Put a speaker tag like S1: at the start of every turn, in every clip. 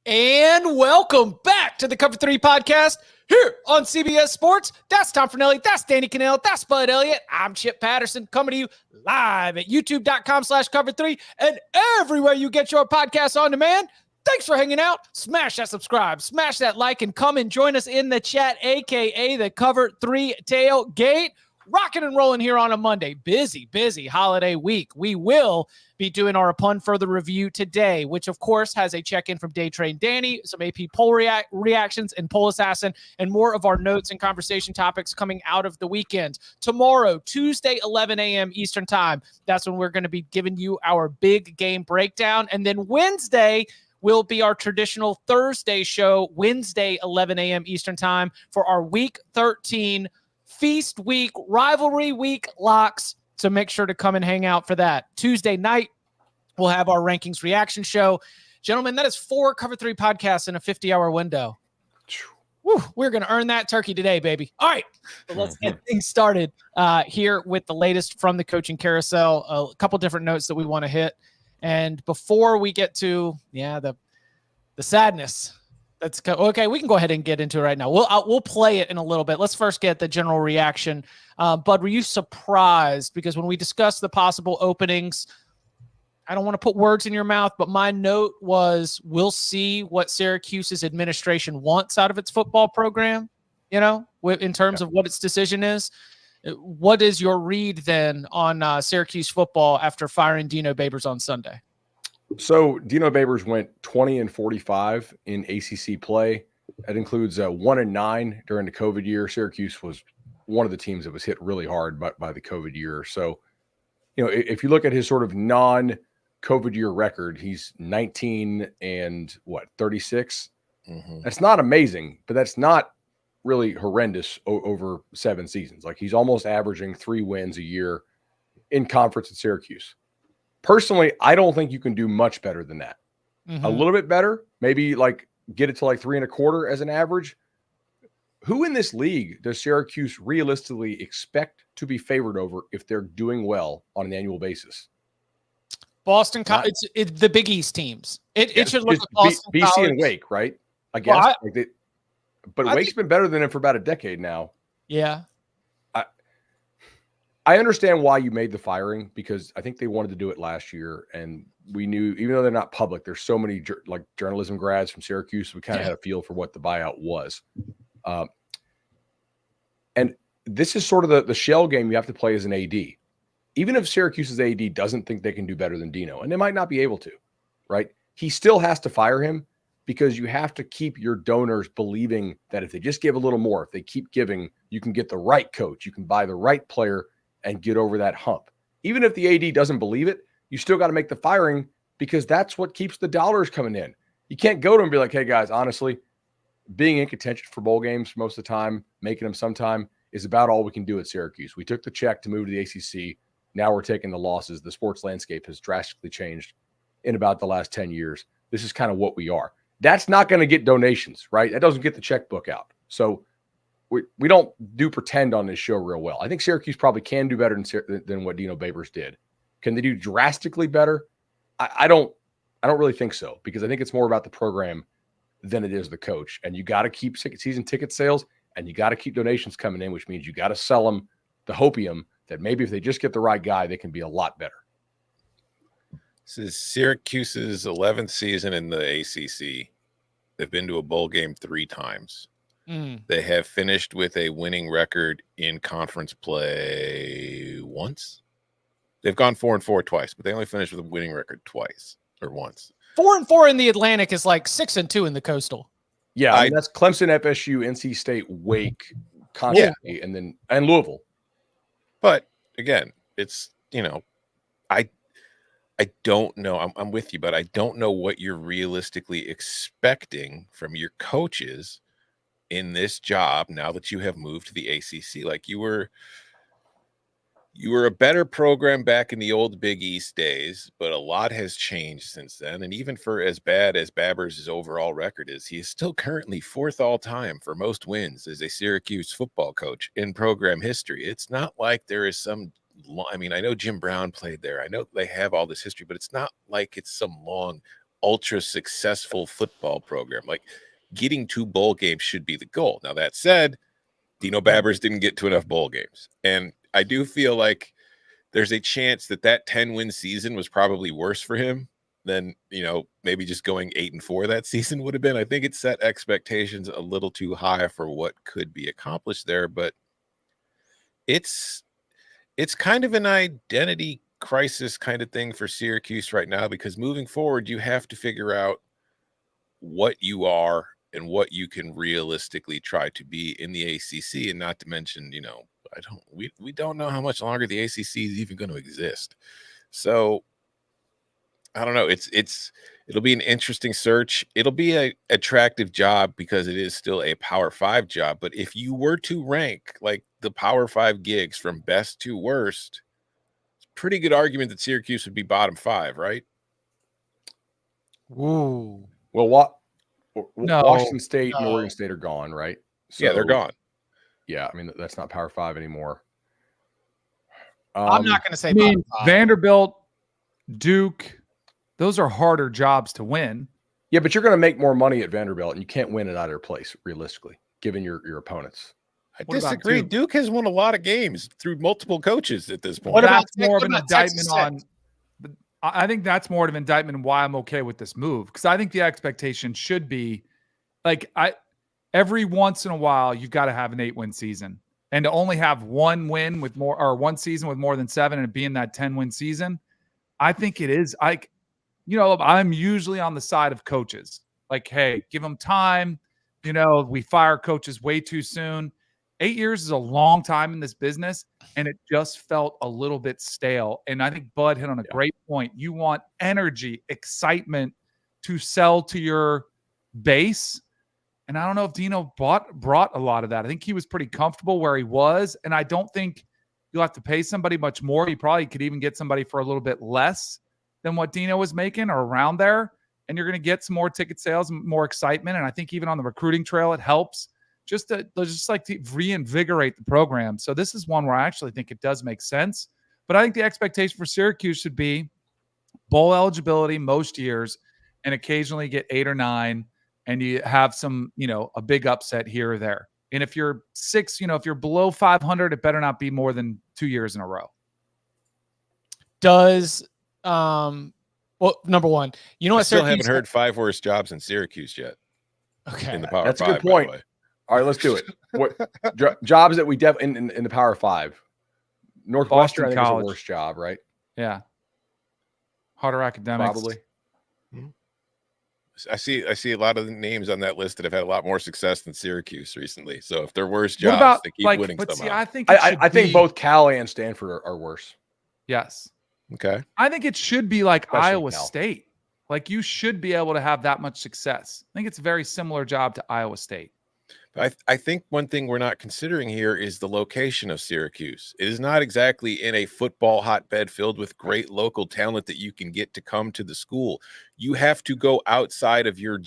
S1: And welcome back to the Cover 3 podcast here on CBS Sports. That's Tom Fornelli. That's Danny Cannell. That's Bud Elliott. I'm Chip Patterson coming to you live at youtube.com/cover3 and everywhere you get your podcasts on demand. Thanks for hanging out. Smash that subscribe, smash that like, and come and join us in the chat, a.k.a. the Cover 3 Tailgate. Rocking and rolling here on a Monday. Busy holiday week. We will be doing our Upon Further review today, which of course has a check-in from Tradin Danny, some AP poll reactions and Poll Assassin, and more of our notes and conversation topics coming out of the weekend. Tomorrow, Tuesday, 11 a.m. Eastern Time, that's when we're going to be giving you our big game breakdown. And then Wednesday will be our traditional Thursday show, Wednesday, 11 a.m. Eastern Time, for our Week 13 Feast Week, Rivalry Week locks. So make sure to come and hang out for that. Tuesday night, we'll have our rankings reaction show. Gentlemen, that is 4 Cover 3 podcasts in a 50-hour window. Woo, we're going to earn that turkey today, baby. All right, so let's get things started here with the latest from the Coaching Carousel. A couple different notes that we want to hit. And before we get to, the sadness, okay, we can go ahead and get into it right now. We'll play it in a little bit. Let's first get the general reaction. Bud, were you surprised? Because when we discussed the possible openings, I don't want to put words in your mouth, but my note was, we'll see what Syracuse's administration wants out of its football program, in terms of what its decision is. What is your read then on Syracuse football after firing Dino Babers on Sunday?
S2: So Dino Babers went 20-45 in ACC play. That includes 1-9 during the COVID year. Syracuse was one of the teams that was hit really hard by the COVID year. So, if you look at his sort of non-COVID year record, he's 19 and 36. Mm-hmm. That's not amazing, but that's not really horrendous over 7 seasons. Like, he's almost averaging 3 wins a year in conference at Syracuse. Personally, I don't think you can do much better than that. Mm-hmm. A little bit better, maybe get it to 3.25 as an average. Who in this league does Syracuse realistically expect to be favored over if they're doing well on an annual basis?
S1: Boston College. It's the Big East teams. It should look like Boston
S2: BC
S1: College.
S2: And Wake, right? I guess. Wake's been better than him for about a decade now.
S1: Yeah.
S2: I understand why you made the firing, because I think they wanted to do it last year, and we knew, even though they're not public, there's so many journalism grads from Syracuse, we kind of had a feel for what the buyout was. And this is sort of the shell game you have to play as an AD. Even if Syracuse's AD doesn't think they can do better than Dino, and they might not be able to, right? He still has to fire him, because you have to keep your donors believing that if they just give a little more, if they keep giving, you can get the right coach, you can buy the right player and get over that hump. Even if the AD doesn't believe it, you still got to make the firing, because that's what keeps the dollars coming in. You can't go to them and be like, hey guys, honestly, being in contention for bowl games most of the time, making them sometime, is about all we can do at Syracuse. We took the check to move to the ACC. Now we're taking the losses. The sports landscape has drastically changed in about the last 10 years. This is kind of what we are. That's not going to get donations, right? That doesn't get the checkbook out. So we don't do pretend on this show real well. I think Syracuse probably can do better than what Dino Babers did. Can they do drastically better? I don't really think so, because I think it's more about the program than it is the coach. And you got to keep season ticket sales, and you got to keep donations coming in, which means you got to sell them the hopium that maybe if they just get the right guy, they can be a lot better.
S3: This is Syracuse's 11th season in the ACC. They've been to a bowl game 3 times. They have finished with a winning record in conference play once. They've gone 4-4 twice, but they only finished with a winning record once.
S1: 4-4 in the Atlantic is like 6-2 in the Coastal.
S2: Yeah, I mean, that's Clemson, FSU, NC State, Wake, constantly, and Louisville.
S3: But again, it's I don't know. I'm with you, but I don't know what you're realistically expecting from your coaches in this job now that you have moved to the ACC. Like, you were a better program back in the old Big East days, but a lot has changed since then. And even for as bad as Babers' overall record is, he is still currently 4th all time for most wins as a Syracuse football coach in program history. It's not like there is some, I mean, I know Jim Brown played there. I know they have all this history, but it's not like it's some long ultra successful football program. Like, getting to bowl games should be the goal. Now, that said, Dino Babers didn't get to enough bowl games. And I do feel like there's a chance that 10-win season was probably worse for him than, maybe just going 8-4 that season would have been. I think it set expectations a little too high for what could be accomplished there, but it's kind of an identity crisis kind of thing for Syracuse right now, because moving forward, you have to figure out what you are and what you can realistically try to be in the ACC, and not to mention, we don't know how much longer the ACC is even going to exist. So I don't know. It'll be an interesting search. It'll be a attractive job because it is still a Power 5 job. But if you were to rank like the Power 5 gigs from best to worst, it's a pretty good argument that Syracuse would be bottom 5, right?
S1: Ooh.
S2: Well,
S1: No,
S2: Washington State and Oregon State are gone, right?
S3: So, yeah, they're gone.
S2: Yeah, I mean, that's not Power 5 anymore.
S1: I'm not going to say bottom 5.
S4: Vanderbilt, Duke, those are harder jobs to win.
S2: Yeah, but you're going to make more money at Vanderbilt, and you can't win at either place, realistically, given your opponents.
S3: I disagree. Duke has won a lot of games through multiple coaches at this point.
S4: What about more of an indictment on? I think that's more of an indictment on why I'm okay with this move, because I think the expectation should be like every once in a while you've got to have an 8-win season, and to only have one season with more than 7 and it being that 10-win season, I think it is like, I'm usually on the side of coaches. Like, hey, give them time. We fire coaches way too soon. 8 years is a long time in this business, and it just felt a little bit stale. And I think Bud hit on a great point. You want energy, excitement to sell to your base. And I don't know if Dino brought a lot of that. I think he was pretty comfortable where he was, and I don't think you'll have to pay somebody much more. You probably could even get somebody for a little bit less than what Dino was making, or around there, and you're going to get some more ticket sales and more excitement. And I think even on the recruiting trail, it helps just to reinvigorate the program. So this is one where I actually think it does make sense. But I think the expectation for Syracuse should be bowl eligibility most years, and occasionally get 8 or 9, and you have some, a big upset here or there. And if you're 6, if you're below 500, it better not be more than 2 years in a row.
S1: Does well, number one,
S3: I still haven't heard 5 worst jobs in Syracuse yet.
S1: Okay,
S3: in the Power
S2: That's
S3: 5,
S2: a good point. All right, let's do it. What jobs that we in the Power 5? Northwestern, I think, is the worst job, right?
S4: Yeah, harder academics,
S2: probably.
S3: Mm-hmm. I see a lot of the names on that list that have had a lot more success than Syracuse recently. So if they're worst jobs, they keep winning somehow.
S2: I think both Cal and Stanford are worse.
S4: Yes.
S3: Okay.
S4: I think it should be like
S2: Especially
S4: Iowa
S2: Cal.
S4: State. Like, you should be able to have that much success. I think it's a very similar job to Iowa State.
S3: I think one thing we're not considering here is the location of Syracuse. It is not exactly in a football hotbed filled with great local talent that you can get to come to the school. You have to go outside of your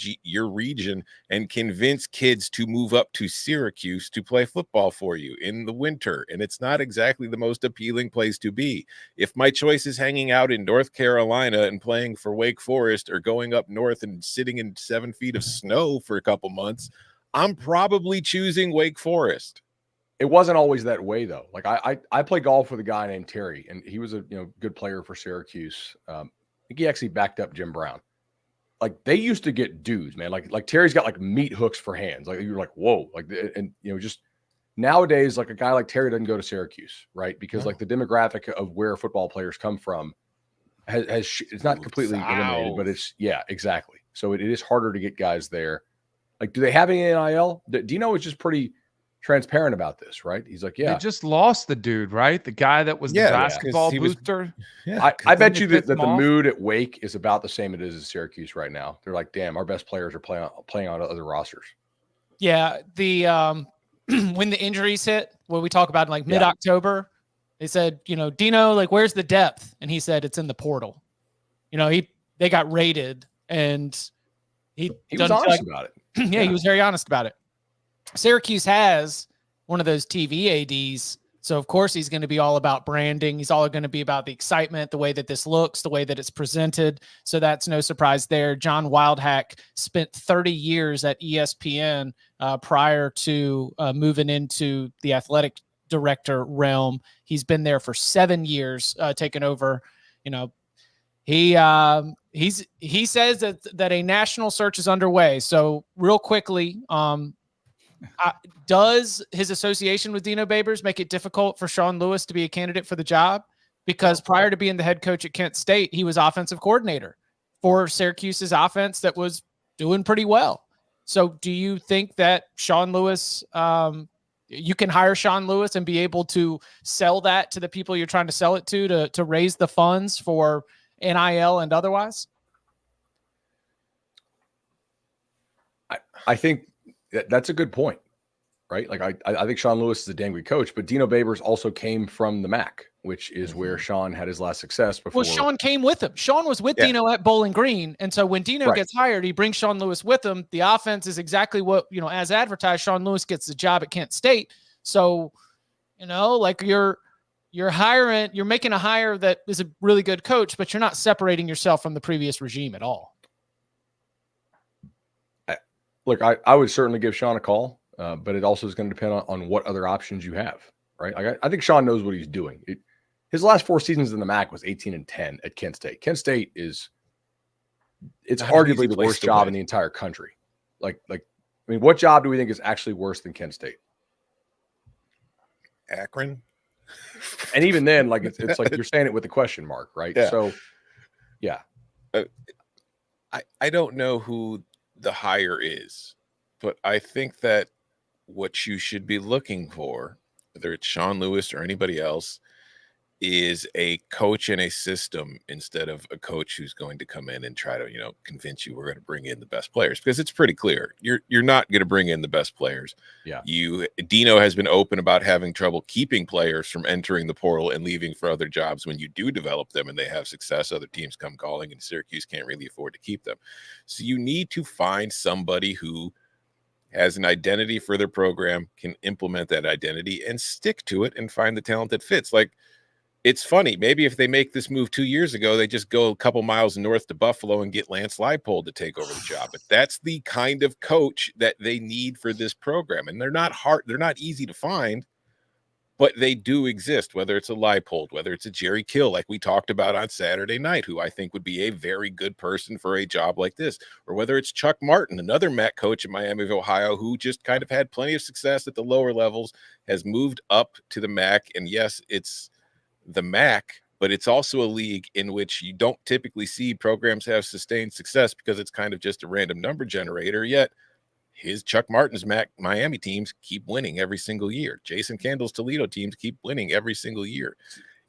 S3: region and convince kids to move up to Syracuse to play football for you in the winter. And it's not exactly the most appealing place to be. If my choice is hanging out in North Carolina and playing for Wake Forest, or going up north and sitting in 7 feet of snow for a couple months, I'm probably choosing Wake Forest.
S2: It wasn't always that way, though. Like, I play golf with a guy named Terry, and he was a good player for Syracuse. I think he actually backed up Jim Brown. Like, they used to get dudes, man. Like Terry's got like meat hooks for hands. Like, you're like, whoa. Like, and just nowadays, like, a guy like Terry doesn't go to Syracuse, right? Because like the demographic of where football players come from has it's not completely eliminated, but it's exactly. So it is harder to get guys there. Like, do they have any NIL? Dino is just pretty transparent about this, right? He's like, yeah.
S4: They just lost the dude, right? The guy that was the basketball booster.
S2: I bet you that the mood at Wake is about the same it is at Syracuse right now. They're like, damn, our best players are playing on other rosters.
S1: Yeah, the when the injuries hit, what we talk about in like mid-October, they said, Dino, like, where's the depth? And he said it's in the portal. They got raided, and he
S2: was honest about it.
S1: Yeah, he was very honest about it. Syracuse has one of those TV ADs So, of course, he's going to be all about branding. He's all going to be about the excitement, the way that this looks, the way that it's presented. So that's no surprise there. John Wildhack spent 30 years at ESPN prior to moving into the athletic director realm. He's been there for 7 years, taking over. You know, he says that a national search is underway. So real quickly, does his association with Dino Babers make it difficult for Sean Lewis to be a candidate for the job? Because prior to being the head coach at Kent State, he was offensive coordinator for Syracuse's offense that was doing pretty well. So do you think that Sean Lewis, you can hire Sean Lewis and be able to sell that to the people you're trying to sell it to raise the funds for NIL and otherwise?
S2: I think that's a good point, right? Like I think Sean Lewis is a damn good coach, but Dino Babers also came from the MAC, which is where Sean had his last success before.
S1: Well, Sean came with him. Sean was with Dino at Bowling Green. And so when Dino gets hired, he brings Sean Lewis with him. The offense is exactly what, as advertised, Sean Lewis gets the job at Kent State. So, like you're making a hire that is a really good coach, but you're not separating yourself from the previous regime at all.
S2: Look, I would certainly give Sean a call, but it also is going to depend on what other options you have, right? Like I think Sean knows what he's doing. His last 4 seasons in the MAC was 18-10 at Kent State. Kent State it's arguably the worst job in the entire country. I mean, what job do we think is actually worse than Kent State?
S3: Akron.
S2: And even then, like it's like you're saying it with a question mark, right?
S3: Yeah.
S2: So, yeah.
S3: I don't know who the hire is, but I think that what you should be looking for, whether it's Sean Lewis or anybody else, is a coach in a system instead of a coach who's going to come in and try to, convince you we're going to bring in the best players, because it's pretty clear you're not going to bring in the best players.
S2: Yeah.
S3: Dino has been open about having trouble keeping players from entering the portal and leaving for other jobs. When you do develop them and they have success, other teams come calling, and Syracuse can't really afford to keep them. So you need to find somebody who has an identity for their program, can implement that identity and stick to it and find the talent that fits. Like, it's funny, maybe if they make this move 2 years ago, they just go a couple miles north to Buffalo and get Lance Leipold to take over the job. But that's the kind of coach that they need for this program. And they're not easy to find, but they do exist, whether it's a Leipold, whether it's a Jerry Kill, like we talked about on Saturday night, who I think would be a very good person for a job like this, or whether it's Chuck Martin, another MAC coach in Miami of Ohio, who just kind of had plenty of success at the lower levels, has moved up to the MAC. And yes, it's the MAC, but it's also a league in which you don't typically see programs have sustained success because it's kind of just a random number generator. Yet his Chuck Martin's MAC Miami teams keep winning every single year. Jason Candle's Toledo teams keep winning every single year.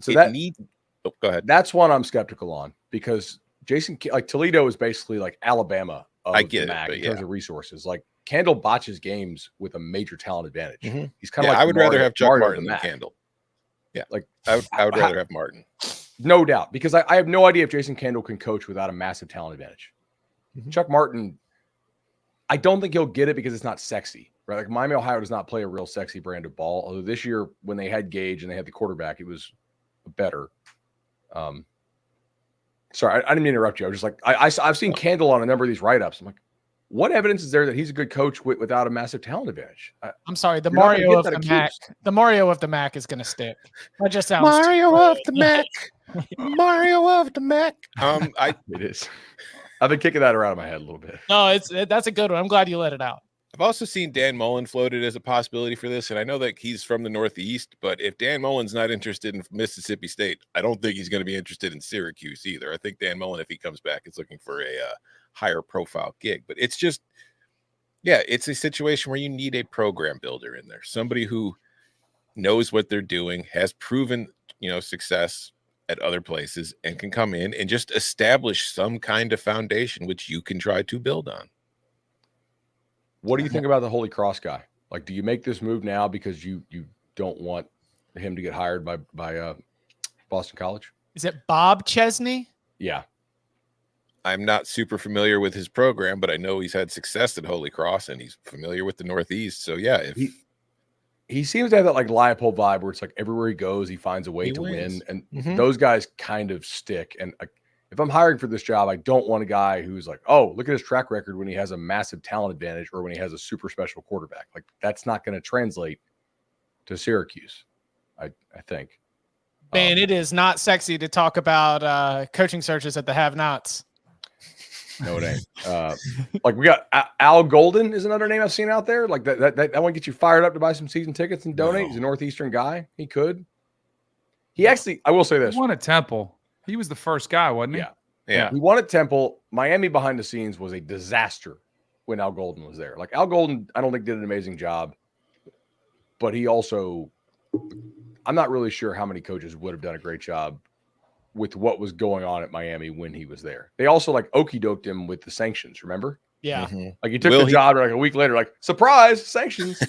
S2: So
S3: go ahead.
S2: That's one I'm skeptical on, because Toledo is basically like Alabama of the MAC in terms of resources. Like, Candle botches games with a major talent advantage.
S3: Mm-hmm.
S2: He's kind of like
S3: I would rather have Chuck Martin than Candle. Yeah,
S2: like
S3: I would rather have Martin.
S2: No doubt, because I have no idea if Jason Candle can coach without a massive talent advantage. Mm-hmm. Chuck Martin, I don't think he'll get it because it's not sexy, right? Like, Miami, Ohio does not play a real sexy brand of ball. Although this year, when they had Gage and they had the quarterback, it was better. Sorry, I didn't mean to interrupt you. I was just like, I've seen Candle on a number of these write-ups. I'm like, what evidence is there that he's a good coach without a massive talent advantage?
S1: I'm sorry, the Mario of the MAC. The Mario of the MAC is going to stick. That just sounds
S3: Mario of the MAC. Mario of the MAC.
S2: It is. I've been kicking that around in my head a little bit.
S1: No, that's a good one. I'm glad you let it out.
S3: I've also seen Dan Mullen floated as a possibility for this, and I know that he's from the Northeast, but if Dan Mullen's not interested in Mississippi State, I don't think he's going to be interested in Syracuse either. I think Dan Mullen, if he comes back, is looking for a higher profile gig. But it's just, it's a situation where you need a program builder in there, somebody who knows what they're doing, has proven, success at other places, and can come in and just establish some kind of foundation which you can try to build on.
S2: What do you think about the Holy Cross guy? Like, do you make this move now because you don't want him to get hired by Boston College?
S1: Is it Bob Chesney?
S2: Yeah.
S3: I'm not super familiar with his program, but I know he's had success at Holy Cross and he's familiar with the Northeast. So yeah,
S2: he seems to have that like Leopold vibe where it's like everywhere he goes, he finds a way
S3: He
S2: to
S3: wins.
S2: win. And those guys kind of stick. And if I'm hiring for this job, I don't want a guy who's like, oh, look at his track record when he has a massive talent advantage or when he has a super special quarterback. Like that's not going to translate to Syracuse, I think.
S1: Man, it is not sexy to talk about coaching searches at the have-nots.
S2: No, it ain't. Like we got Al Golden is another name I've seen out there. Like that want to get you fired up to buy some season tickets and donate.
S3: No.
S2: He's a Northeastern guy. He could. He actually, I will say this.
S4: He won at Temple. He was the first guy, wasn't he?
S3: Yeah.
S2: He won at Temple. Miami behind the scenes was a disaster when Al Golden was there. Like Al Golden, I don't think did an amazing job, but he also, I'm not really sure how many coaches would have done a great job with what was going on at Miami when he was there. They also like okey-doked him with the sanctions, remember?
S1: Yeah.
S2: Like he took the job like a week later, like, surprise, sanctions.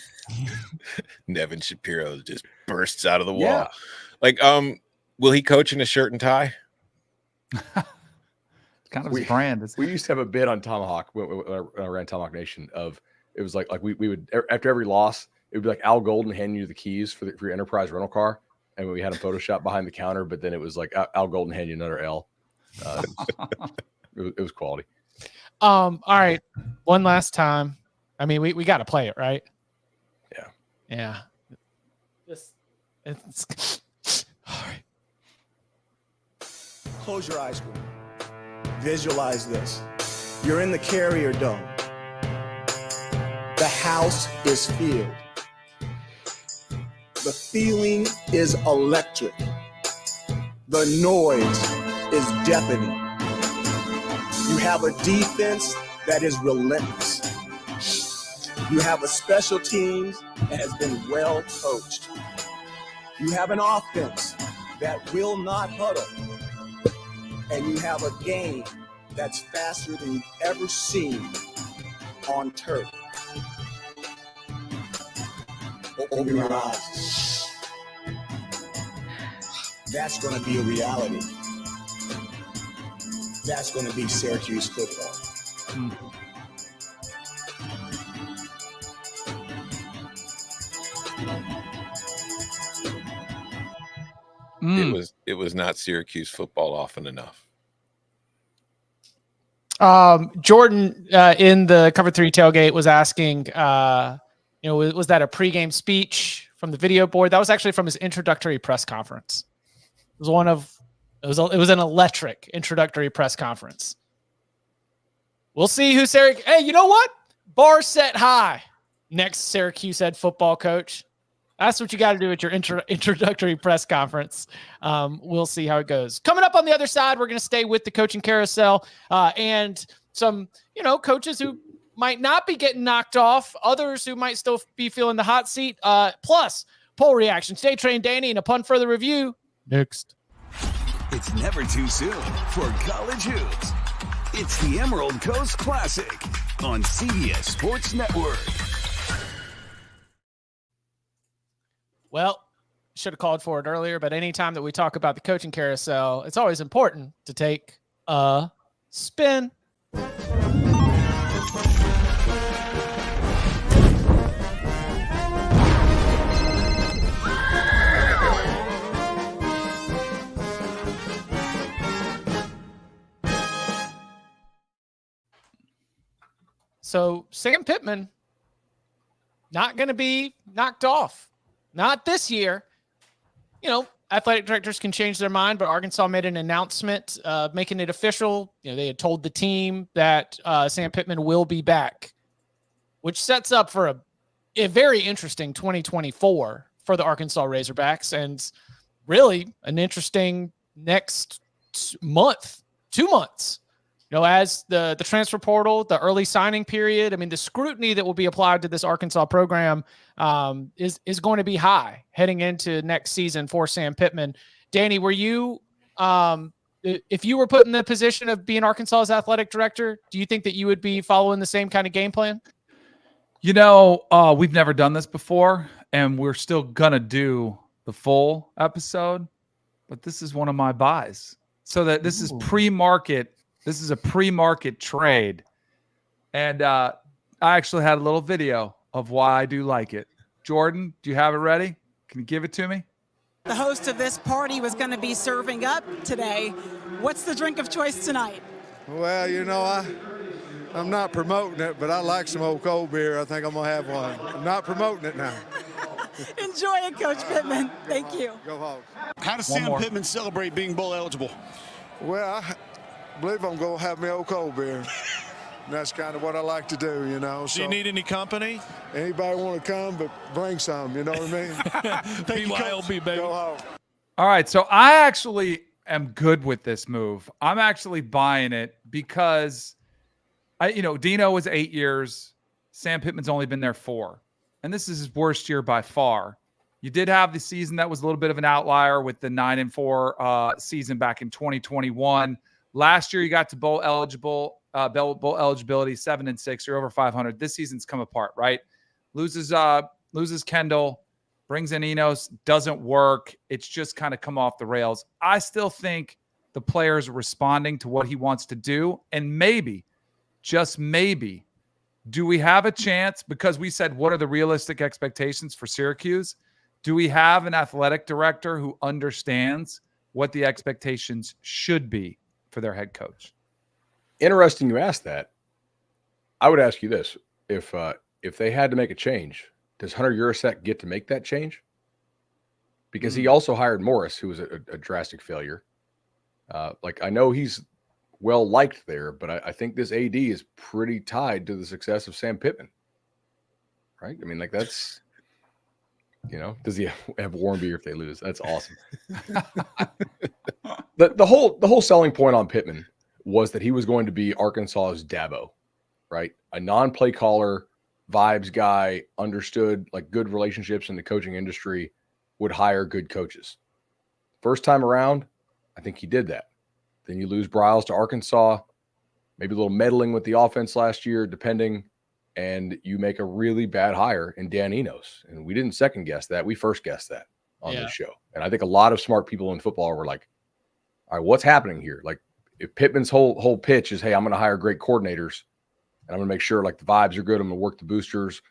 S3: Nevin Shapiro just bursts out of the wall.
S2: Yeah.
S3: Like, will he coach in a shirt and tie?
S4: It's kind of his brand.
S2: We used to have a bit on Tomahawk when I ran Tomahawk Nation of, it was like we would, after every loss, it would be like Al Golden handing you the keys for your Enterprise rental car. And we had a Photoshop behind the counter, but then it was like Al Golden handing you another L. It was quality.
S1: All right. One last time. I mean, we got to play it, right?
S2: Yeah.
S1: Yeah. It's all right.
S5: Close your eyes for me. Visualize this. You're in the Carrier Dome. The house is filled. The feeling is electric. The noise is deafening. You have a defense that is relentless. You have a special teams that has been well coached. You have an offense that will not huddle. And you have a game that's faster than you've ever seen on turf. Open your eyes. That's going to be a reality. That's going to be Syracuse football.
S3: It was not Syracuse football often enough.
S1: Jordan in the Cover 3 tailgate was asking, was that a pregame speech from the video board? That was actually from his introductory press conference. It was an electric introductory press conference. We'll see who Syracuse. Hey, you know what? Bar set high. Next Syracuse head football coach. That's what you got to do at your introductory press conference. We'll see how it goes. Coming up on the other side, we're going to stay with the coaching carousel and some, coaches who might not be getting knocked off, others who might still be feeling the hot seat, plus poll reactions. Today, Tradin Danny and upon further review, next.
S6: It's never too soon for college hoops. It's the Emerald Coast Classic on CBS Sports Network.
S1: Well, should have called for it earlier, but anytime that we talk about the coaching carousel, it's always important to take a spin. So Sam Pittman not going to be knocked off. Not this year. Athletic directors can change their mind, but Arkansas made an announcement making it official. They had told the team that Sam Pittman will be back, which sets up for a very interesting 2024 for the Arkansas Razorbacks and really an interesting next month, 2 months. As the transfer portal, the early signing period, the scrutiny that will be applied to this Arkansas program is going to be high heading into next season for Sam Pittman. Danny, were you, if you were put in the position of being Arkansas's athletic director, do you think that you would be following the same kind of game plan?
S4: We've never done this before, and we're still going to do the full episode, but this is one of my buys. So that this is pre-market. This is a pre-market trade. And I actually had a little video of why I do like it. Jordan, do you have it ready? Can you give it to me?
S7: The host of this party was going to be serving up today. What's the drink of choice tonight?
S8: Well, you know, I'm not promoting it, but I like some old cold beer. I think I'm going to have one. I'm not promoting it now.
S7: Enjoy it, Coach Pittman. Thank you.
S8: Go Hawks.
S9: How does Sam Pittman celebrate being bowl eligible?
S8: Well, I believe I'm going to have my old cold beer. And that's kind of what I like to do, you know.
S9: Do you need any company?
S8: Anybody want to come, but bring some, you know what I mean?
S9: Thank you, Coach.
S8: Go Hawks.
S4: All right, so I actually am good with this move. I'm actually buying it because Dino was 8 years. Sam Pittman's only been there 4. And this is his worst year by far. You did have the season that was a little bit of an outlier with the 9-4 season back in 2021. Last year, you got to bowl eligibility 7-6. You're over 500. This season's come apart, right? Loses Kendall, brings in Enos, doesn't work. It's just kind of come off the rails. I still think the players are responding to what he wants to do, and maybe, just maybe, do we have a chance? Because we said, what are the realistic expectations for Syracuse? Do we have an athletic director who understands what the expectations should be for their head coach?
S2: Interesting you asked that. I would ask you this. If they had to make a change, does Hunter Urasek get to make that change? Because he also hired Morris, who was a drastic failure. I know he's well liked there, but I think this AD is pretty tied to the success of Sam Pittman. Right? I mean, that's, does he have warm beer if they lose? That's awesome. The whole selling point on Pittman was that he was going to be Arkansas's Dabo, right? A non-play caller, vibes guy, understood good relationships in the coaching industry, would hire good coaches. First time around, I think he did that. Then you lose Bryles to Arkansas, maybe a little meddling with the offense last year, depending, and you make a really bad hire in Dan Enos. And we didn't second guess that. We first guessed that on this show. And I think a lot of smart people in football were like, all right, what's happening here? If Pittman's whole pitch is, hey, I'm going to hire great coordinators, and I'm going to make sure the vibes are good, I'm going to work the boosters,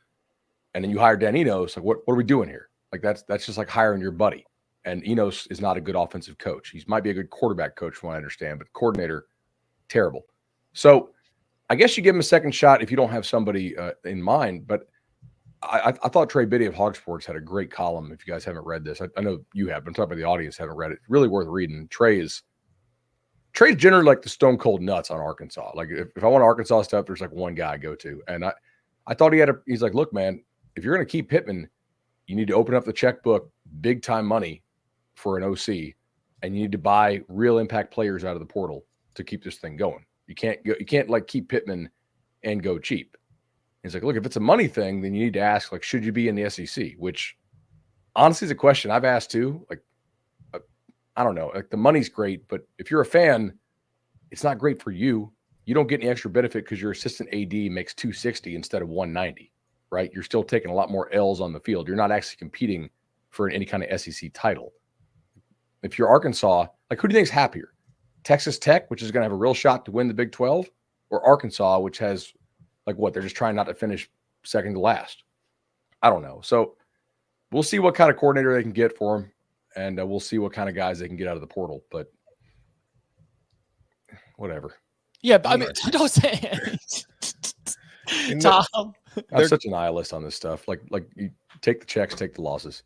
S2: and then you hire Dan Enos, what are we doing here? That's just like hiring your buddy. And Enos is not a good offensive coach. He might be a good quarterback coach from what I understand, but coordinator, terrible. So I guess you give him a second shot if you don't have somebody in mind. But I thought Trey Biddy of Hog Sports had a great column. If you guys haven't read this, I know you have, but I'm talking about the audience haven't read it. Really worth reading. Trey's generally like the stone cold nuts on Arkansas. If I want Arkansas stuff, there's one guy I go to. And I thought he's like, look, man, if you're going to keep Pittman, you need to open up the checkbook, big time money for an OC, and you need to buy real impact players out of the portal to keep this thing going. You can't keep Pittman and go cheap. He's like, look, if it's a money thing, then you need to ask, should you be in the SEC? Which honestly is a question I've asked too. I don't know. The money's great, but if you're a fan, it's not great for you. You don't get any extra benefit because your assistant AD makes $260 instead of $190, right? You're still taking a lot more L's on the field. You're not actually competing for any kind of SEC title. If you're Arkansas, who do you think is happier? Texas Tech, which is going to have a real shot to win the Big 12, or Arkansas, which has they're just trying not to finish second to last. I don't know. So we'll see what kind of coordinator they can get for him, and we'll see what kind of guys they can get out of the portal. But whatever.
S1: Yeah, but I mean, don't say it. Tom.
S2: I'm such a nihilist on this stuff. You take the checks, take the losses.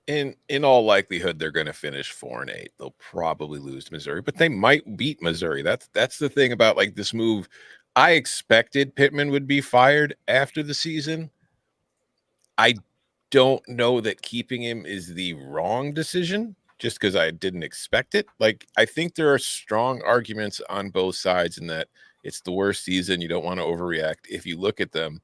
S3: In all likelihood, they're going to finish 4-8. They'll probably lose to Missouri, but they might beat Missouri. That's the thing about this move. I expected Pittman would be fired after the season. I don't know that keeping him is the wrong decision, just because I didn't expect it. I think there are strong arguments on both sides in that it's the worst season. You don't want to overreact. If you look at them,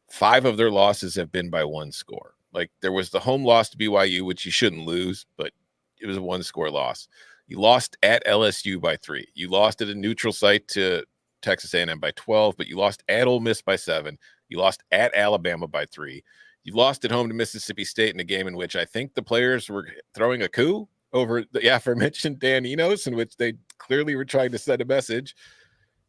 S3: 5 of their losses have been by 1 score. There was the home loss to BYU, which you shouldn't lose, but it was a 1-score loss. You lost at LSU by 3. You lost at a neutral site to Texas A&M by 12, but you lost at Ole Miss by 7. You lost at Alabama by 3. You lost at home to Mississippi State in a game in which I think the players were throwing a coup over the aforementioned Dan Enos, in which they clearly were trying to send a message.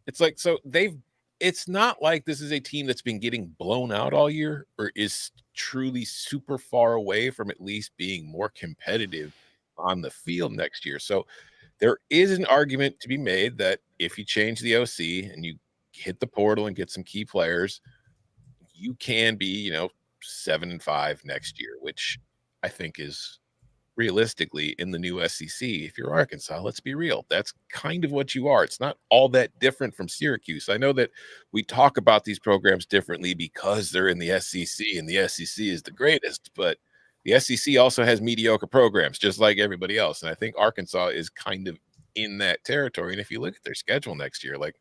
S3: It's so they've it's not like this is a team that's been getting blown out all year or is truly super far away from at least being more competitive on the field next year. So there is an argument to be made that if you change the OC and you hit the portal and get some key players, you can be, 7-5 next year, which I think is realistically in the new SEC. If you're Arkansas, let's be real, that's kind of what you are. It's not all that different from Syracuse. I know that we talk about these programs differently because they're in the SEC and the SEC is the greatest, but the SEC also has mediocre programs just like everybody else. And I think Arkansas is kind of in that territory. And if you look at their schedule next year, like,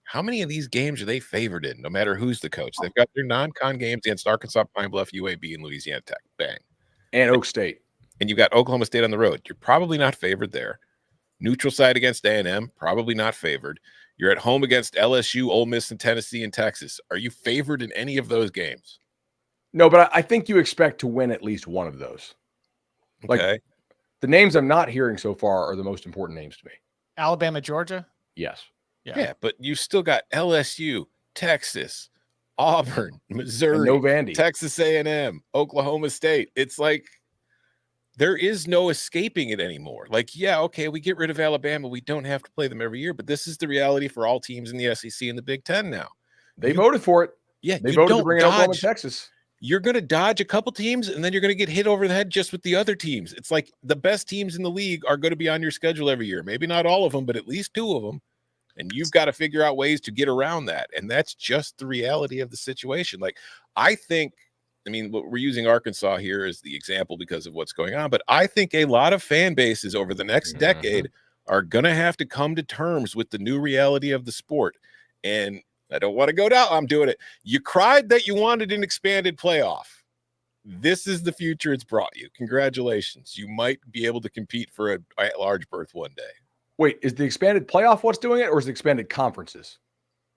S3: how many of these games are they favored in, no matter who's the coach? They've got their non-con games against Arkansas, Pine Bluff, UAB, and Louisiana Tech. Bang.
S2: And Oak State.
S3: And you've got Oklahoma State on the road. You're probably not favored there. Neutral side against A&M, probably not favored. You're at home against LSU, Ole Miss, and Tennessee and Texas. Are you favored in any of those games?
S2: No, but I think you expect to win at least one of those. Like,
S3: Okay.
S2: the names I'm not hearing so far are the most important names to me.
S1: Alabama, Georgia.
S2: Yes.
S3: Yeah, but you still got LSU, Texas, Auburn, Missouri,
S2: And no Vandy.
S3: Texas A&M, Oklahoma State. It's like there is no escaping it anymore. Like, yeah, okay, we get rid of Alabama. We don't have to play them every year, but this is the reality for all teams in the SEC and the Big Ten now.
S2: They voted for it.
S3: Yeah,
S2: They
S3: you
S2: voted to
S3: don't
S2: bring in Oklahoma and
S3: dodge.
S2: Texas.
S3: You're going to dodge a couple teams, and then you're going to get hit over the head just with the other teams. It's like the best teams in the league are going to be on your schedule every year. Maybe not all of them, but at least two of them. And you've got to figure out ways to get around that. And that's just the reality of the situation. Like, I mean, we're using Arkansas here as the example because of what's going on, but I think a lot of fan bases over the next decade are going to have to come to terms with the new reality of the sport. And I don't want to go down. I'm doing it. You cried that you wanted an expanded playoff. This is the future it's brought you. Congratulations. You might be able to compete for a large berth one day.
S2: Wait, is the expanded playoff what's doing it, or is it expanded conferences?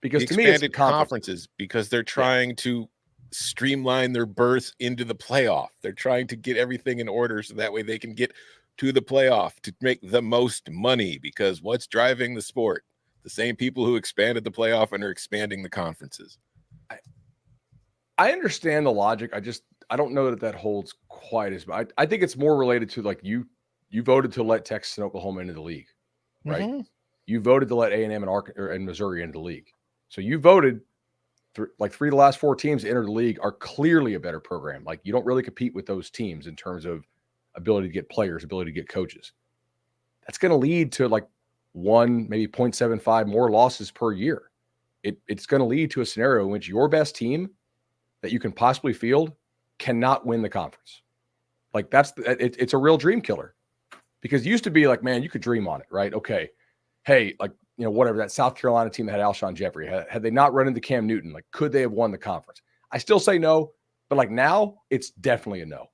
S2: Because to me, it's
S3: expanded conferences because they're trying to streamline their berths into the playoff. They're trying to get everything in order so that way they can get to the playoff to make the most money, because what's driving the sport? The same people who expanded the playoff and are expanding the conferences.
S2: I understand the logic. I don't know that holds quite as much. I think it's more related to, like, you voted to let Texas and Oklahoma into the league, right? You voted to let A&M and Missouri into the league. So you voted like 3 of the last 4 teams to enter the league are clearly a better program. Like, you don't really compete with those teams in terms of ability to get players, ability to get coaches. That's going to lead to like 1, maybe 0.75 more losses per year. It's going to lead to a scenario in which your best team that you can possibly field cannot win the conference. Like, it's a real dream killer, because it used to be like, man, you could dream on it, right? Okay. Hey, like, whatever, that South Carolina team that had Alshon Jeffrey, had they not run into Cam Newton, like, could they have won the conference? I still say no, but like now it's definitely a no,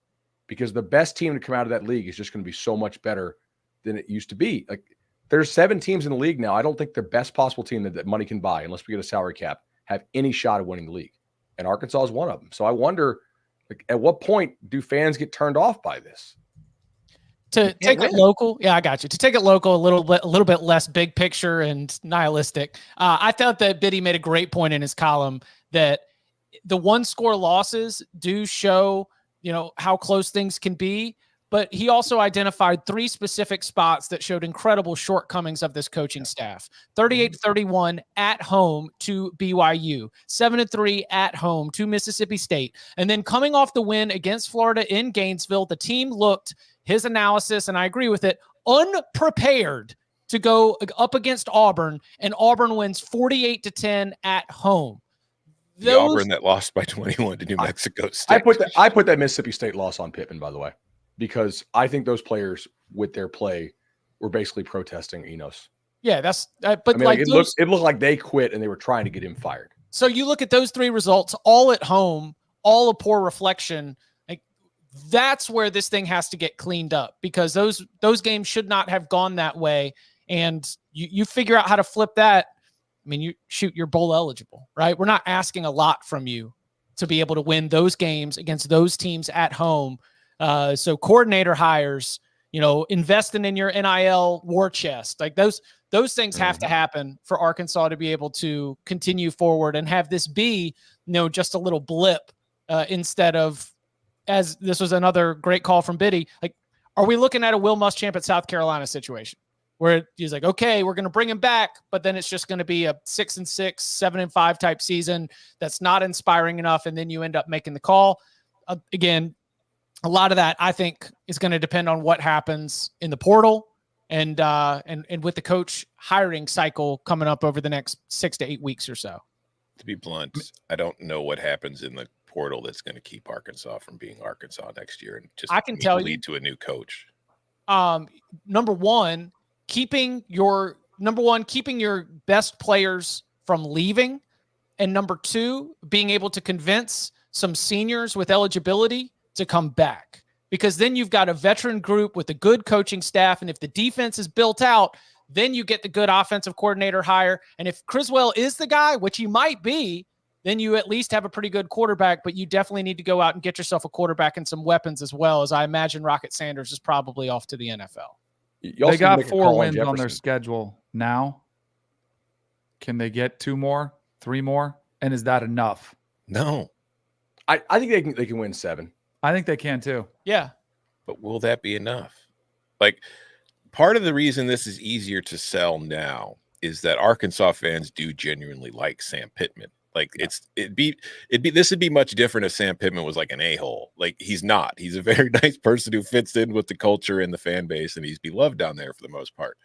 S2: because the best team to come out of that league is just going to be so much better than it used to be. Like, there's 7 teams in the league now. I don't think the best possible team that money can buy, unless we get a salary cap, have any shot of winning the league. And Arkansas is one of them. So I wonder, like, at what point do fans get turned off by this?
S1: To take it local, yeah, I got you. To take it local, a little bit less big picture and nihilistic. I thought that Biddy made a great point in his column that the 1-score losses do show, how close things can be. But he also identified 3 specific spots that showed incredible shortcomings of this coaching staff. 38-31 at home to BYU, 7-3 at home to Mississippi State. And then coming off the win against Florida in Gainesville, the team looked, his analysis, and I agree with it, unprepared to go up against Auburn, and Auburn wins 48-10 at home.
S3: Auburn that lost by 21 to New Mexico State.
S2: I put that Mississippi State loss on Pittman, by the way, because I think those players with their play were basically protesting Enos.
S1: Yeah, that's but
S2: I mean, like, it looked like they quit and they were trying to get him fired.
S1: So you look at those 3 results, all at home, all a poor reflection. Like, that's where this thing has to get cleaned up, because those games should not have gone that way. And you figure out how to flip that. I mean, you're bowl eligible, right? We're not asking a lot from you to be able to win those games against those teams at home. So coordinator hires, investing in your NIL war chest. Like those things have to happen for Arkansas to be able to continue forward and have this be, just a little blip instead of, as this was another great call from Biddy, like, are we looking at a Will Muschamp at South Carolina situation where he's like, okay, we're going to bring him back, but then it's just going to be a 6-6, 7-5 type season that's not inspiring enough, and then you end up making the call. Again, a lot of that, I think, is going to depend on what happens in the portal and with the coach hiring cycle coming up over the next 6 to 8 weeks or so.
S3: To be blunt, I don't know what happens in the portal that's going to keep Arkansas from being Arkansas next year and just lead to a new coach.
S1: Number one, keeping your best players from leaving, and number two, being able to convince some seniors with eligibility to come back, because then you've got a veteran group with a good coaching staff. And if the defense is built out, then you get the good offensive coordinator hire. And if Criswell is the guy, which he might be, then you at least have a pretty good quarterback, but you definitely need to go out and get yourself a quarterback and some weapons as well, as I imagine Rocket Sanders is probably off to the NFL.
S4: They got 4 wins on their schedule now. Can they get 2 more, 3 more? And is that enough?
S3: No.
S2: I think they can win 7.
S4: I think they can too.
S1: Yeah.
S3: But will that be enough? Like, part of the reason this is easier to sell now is that Arkansas fans do genuinely like Sam Pittman. Like, this would be much different if Sam Pittman was like an a-hole. Like, he's not. He's a very nice person who fits in with the culture and the fan base, and he's beloved down there for the most part.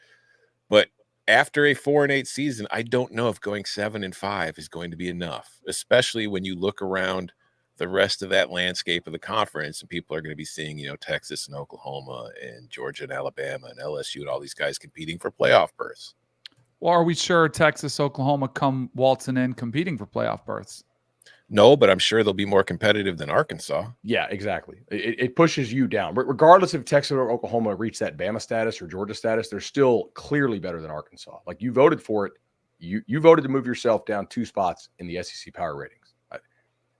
S3: But after a 4-8 season, I don't know if going 7-5 is going to be enough, especially when you look around the rest of that landscape of the conference, and people are going to be seeing, Texas and Oklahoma and Georgia and Alabama and LSU and all these guys competing for playoff berths.
S4: Well, are we sure Texas, Oklahoma come waltzing in competing for playoff berths?
S3: No, but I'm sure they'll be more competitive than Arkansas.
S2: Yeah, exactly. It pushes you down. Regardless if Texas or Oklahoma reach that Bama status or Georgia status, they're still clearly better than Arkansas. Like, you voted for it. You voted to move yourself down 2 spots in the SEC power ratings.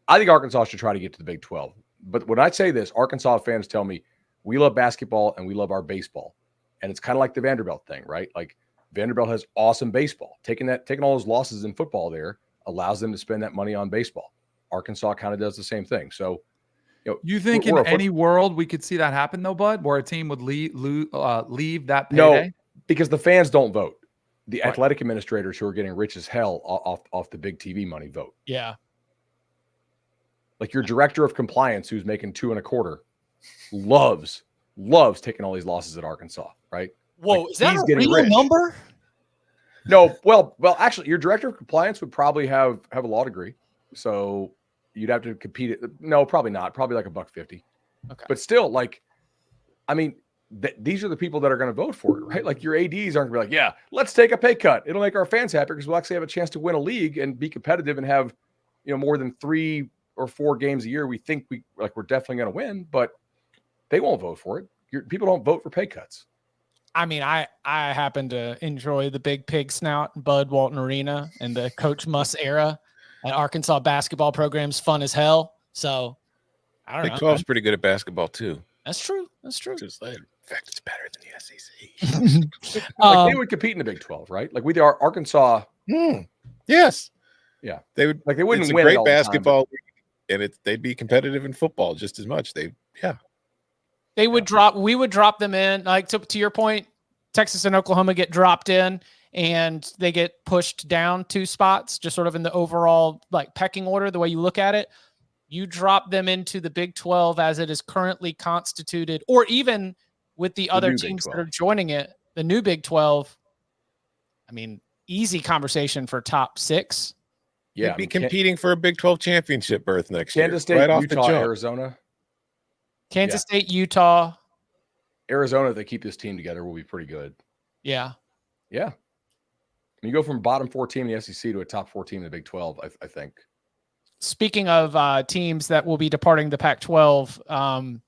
S2: I think Arkansas should try to get to the Big 12. But when I say this, Arkansas fans tell me we love basketball and we love our baseball. And it's kind of like the Vanderbilt thing, right? Like, Vanderbilt has awesome baseball. Taking all those losses in football there allows them to spend that money on baseball. Arkansas kind of does the same thing. So,
S4: you think in any world we could see that happen, though, Bud, where a team would leave that payday?
S2: No, because the fans don't vote. The athletic administrators who are getting rich as hell off the big TV money vote.
S1: Yeah.
S2: Like, your director of compliance, who's making $2.25, loves taking all these losses at Arkansas, right?
S1: Whoa,
S2: like,
S1: is that a real number?
S2: No, well, actually, your director of compliance would probably have a law degree, so you'd have to compete. No, probably not. Probably like $1.50. Okay, but still, like, I mean, these are the people that are going to vote for it, right? Like, your ADs aren't going to be like, yeah, let's take a pay cut. It'll make our fans happy because we'll actually have a chance to win a league and be competitive and have, more than 3 or 4 games a year we think we're definitely going to win, but they won't vote for it. People don't vote for pay cuts.
S1: I mean, I happen to enjoy the Big Pig Snout, Bud Walton Arena, and the Coach Muss era at Arkansas basketball program's fun as hell. So I don't know.
S3: Big 12's pretty good at basketball too.
S1: That's true.
S3: Just like, in fact, it's better than the SEC.
S2: Like, they would compete in the Big 12, right? Like, we are Arkansas.
S3: Yes.
S2: Yeah.
S3: They would.
S2: Like, they wouldn't
S3: it's
S2: win
S3: a great
S2: all the time,
S3: basketball league, and they'd be competitive in football just as much.
S1: They would drop. We would drop them in. Like, to your point, Texas and Oklahoma get dropped in, and they get pushed down 2 spots, just sort of in the overall like pecking order. The way you look at it, you drop them into the Big 12 as it is currently constituted, or even with the other teams that are joining it, the new Big 12. I mean, easy conversation for top 6.
S2: Yeah,
S3: You'd be competing for a Big 12 championship berth next year.
S2: Kansas State,
S3: right off
S2: Utah,
S3: the jump.
S2: Arizona.
S1: Kansas State, Utah.
S2: Arizona, if they keep this team together, will be pretty good.
S1: Yeah.
S2: Yeah. You go from bottom 4 team in the SEC to a top 4 team in the Big 12, I think.
S1: Speaking of teams that will be departing the Pac-12,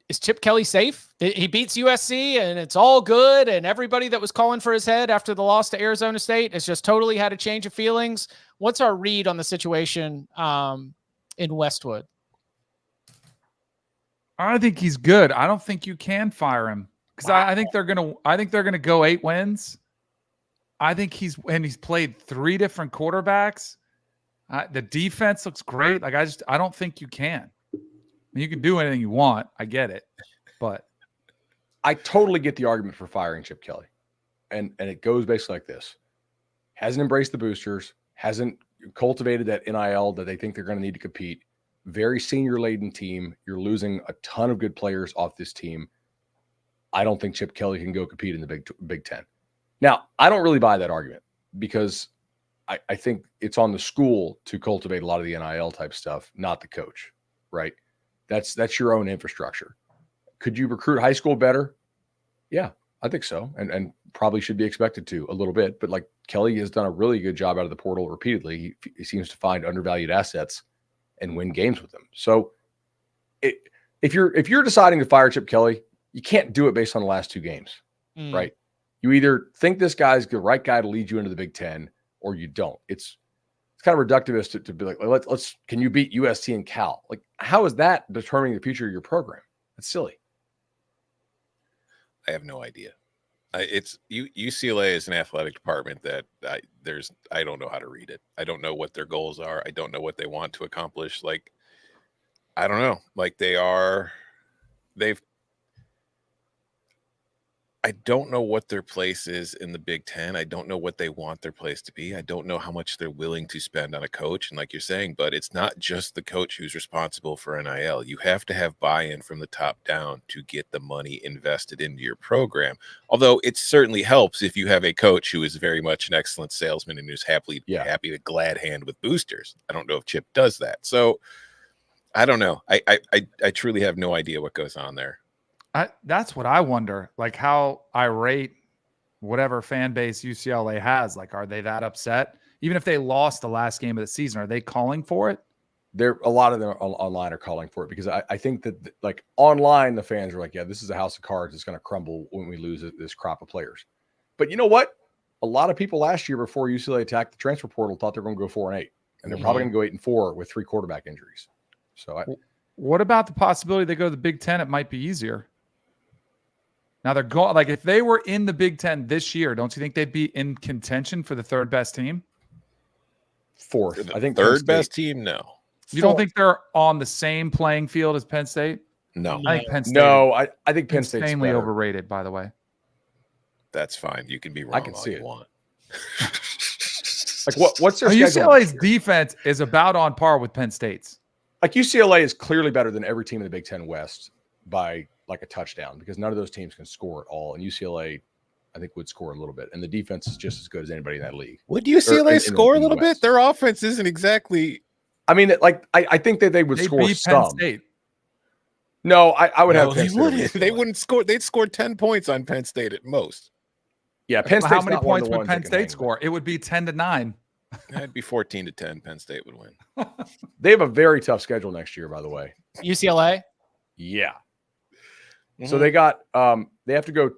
S1: is Chip Kelly safe? He beats USC and it's all good, and everybody that was calling for his head after the loss to Arizona State has just totally had a change of feelings. What's our read on the situation in Westwood?
S4: I think he's good. I don't think you can fire him because I think they're gonna go 8 wins. I think he's played 3 different quarterbacks. The defense looks great. Like I don't think you can. I mean, you can do anything you want. I get it, but
S2: I totally get the argument for firing Chip Kelly, and it goes basically like this: hasn't embraced the boosters, hasn't cultivated that NIL that they think they're going to need to compete. Very senior laden team. You're losing a ton of good players off this team. I don't think Chip Kelly can go compete in the Big Ten. Now, I don't really buy that argument because I think it's on the school to cultivate a lot of the NIL type stuff, not the coach, right? That's your own infrastructure. Could you recruit high school better? Yeah, I think so. And probably should be expected to a little bit. But like Kelly has done a really good job out of the portal repeatedly. He seems to find undervalued assets and win games with them. So if you're deciding to fire Chip Kelly, you can't do it based on the last 2 games, right? You either think this guy's the right guy to lead you into the Big Ten or you don't. It's kind of reductivist to be like, let's can you beat USC and Cal? Like, how is that determining the future of your program? That's silly.
S3: I have no idea. It's UCLA is an athletic department that I don't know how to read it. I don't know what their goals are. I don't know what they want to accomplish. Like, I don't know. Like I don't know what their place is in the Big Ten. I don't know what they want their place to be. I don't know how much they're willing to spend on a coach. And like you're saying, but it's not just the coach who's responsible for NIL. You have to have buy-in from the top down to get the money invested into your program. Although it certainly helps if you have a coach who is very much an excellent salesman and who's happy to glad hand with boosters. I don't know if Chip does that. So I don't know. I truly have no idea what goes on there.
S4: That's what I wonder, like how irate whatever fan base UCLA has. Like, are they that upset? Even if they lost the last game of the season, are they calling for it?
S2: A lot of them online are calling for it because I think that like online, the fans are like, yeah, this is a house of cards. It's going to crumble when we lose this crop of players. But you know what? A lot of people last year before UCLA attacked the transfer portal thought they were going to go 4-8, and they're probably going to go 8-4 with 3 quarterback injuries. So
S4: what about the possibility they go to the Big Ten? It might be easier. Now they're going, like, if they were in the Big Ten this year, don't you think they'd be in contention for the 3rd best team?
S2: 4th. I think
S3: 3rd best team. No,
S4: you don't think they're on the same playing field as Penn State?
S3: No,
S4: I think Penn State.
S2: No, I think Penn State's
S4: insanely
S2: better.
S4: overrated. By the way,
S3: that's fine. You can be wrong.
S2: I can see
S3: all
S2: it.
S3: you want.
S2: Like what's their schedule?
S4: UCLA's defense is about on par with Penn State's.
S2: Like UCLA is clearly better than every team in the Big Ten West by like a touchdown because none of those teams can score at all. And UCLA, I think, would score a little bit. And the defense is just as good as anybody in that league.
S3: Would UCLA score a little bit? Their offense isn't exactly.
S2: I mean, like I think that they would score some.
S4: Penn State.
S2: No, I would have.
S3: They wouldn't. They wouldn't score. They'd score 10 points on Penn State at most.
S2: Yeah, Penn State.
S4: How many points would Penn State score? It would be 10-9.
S3: It'd be 14-10. Penn State would win.
S2: They have a very tough schedule next year, by the way.
S1: UCLA.
S2: Yeah. So they got they have to go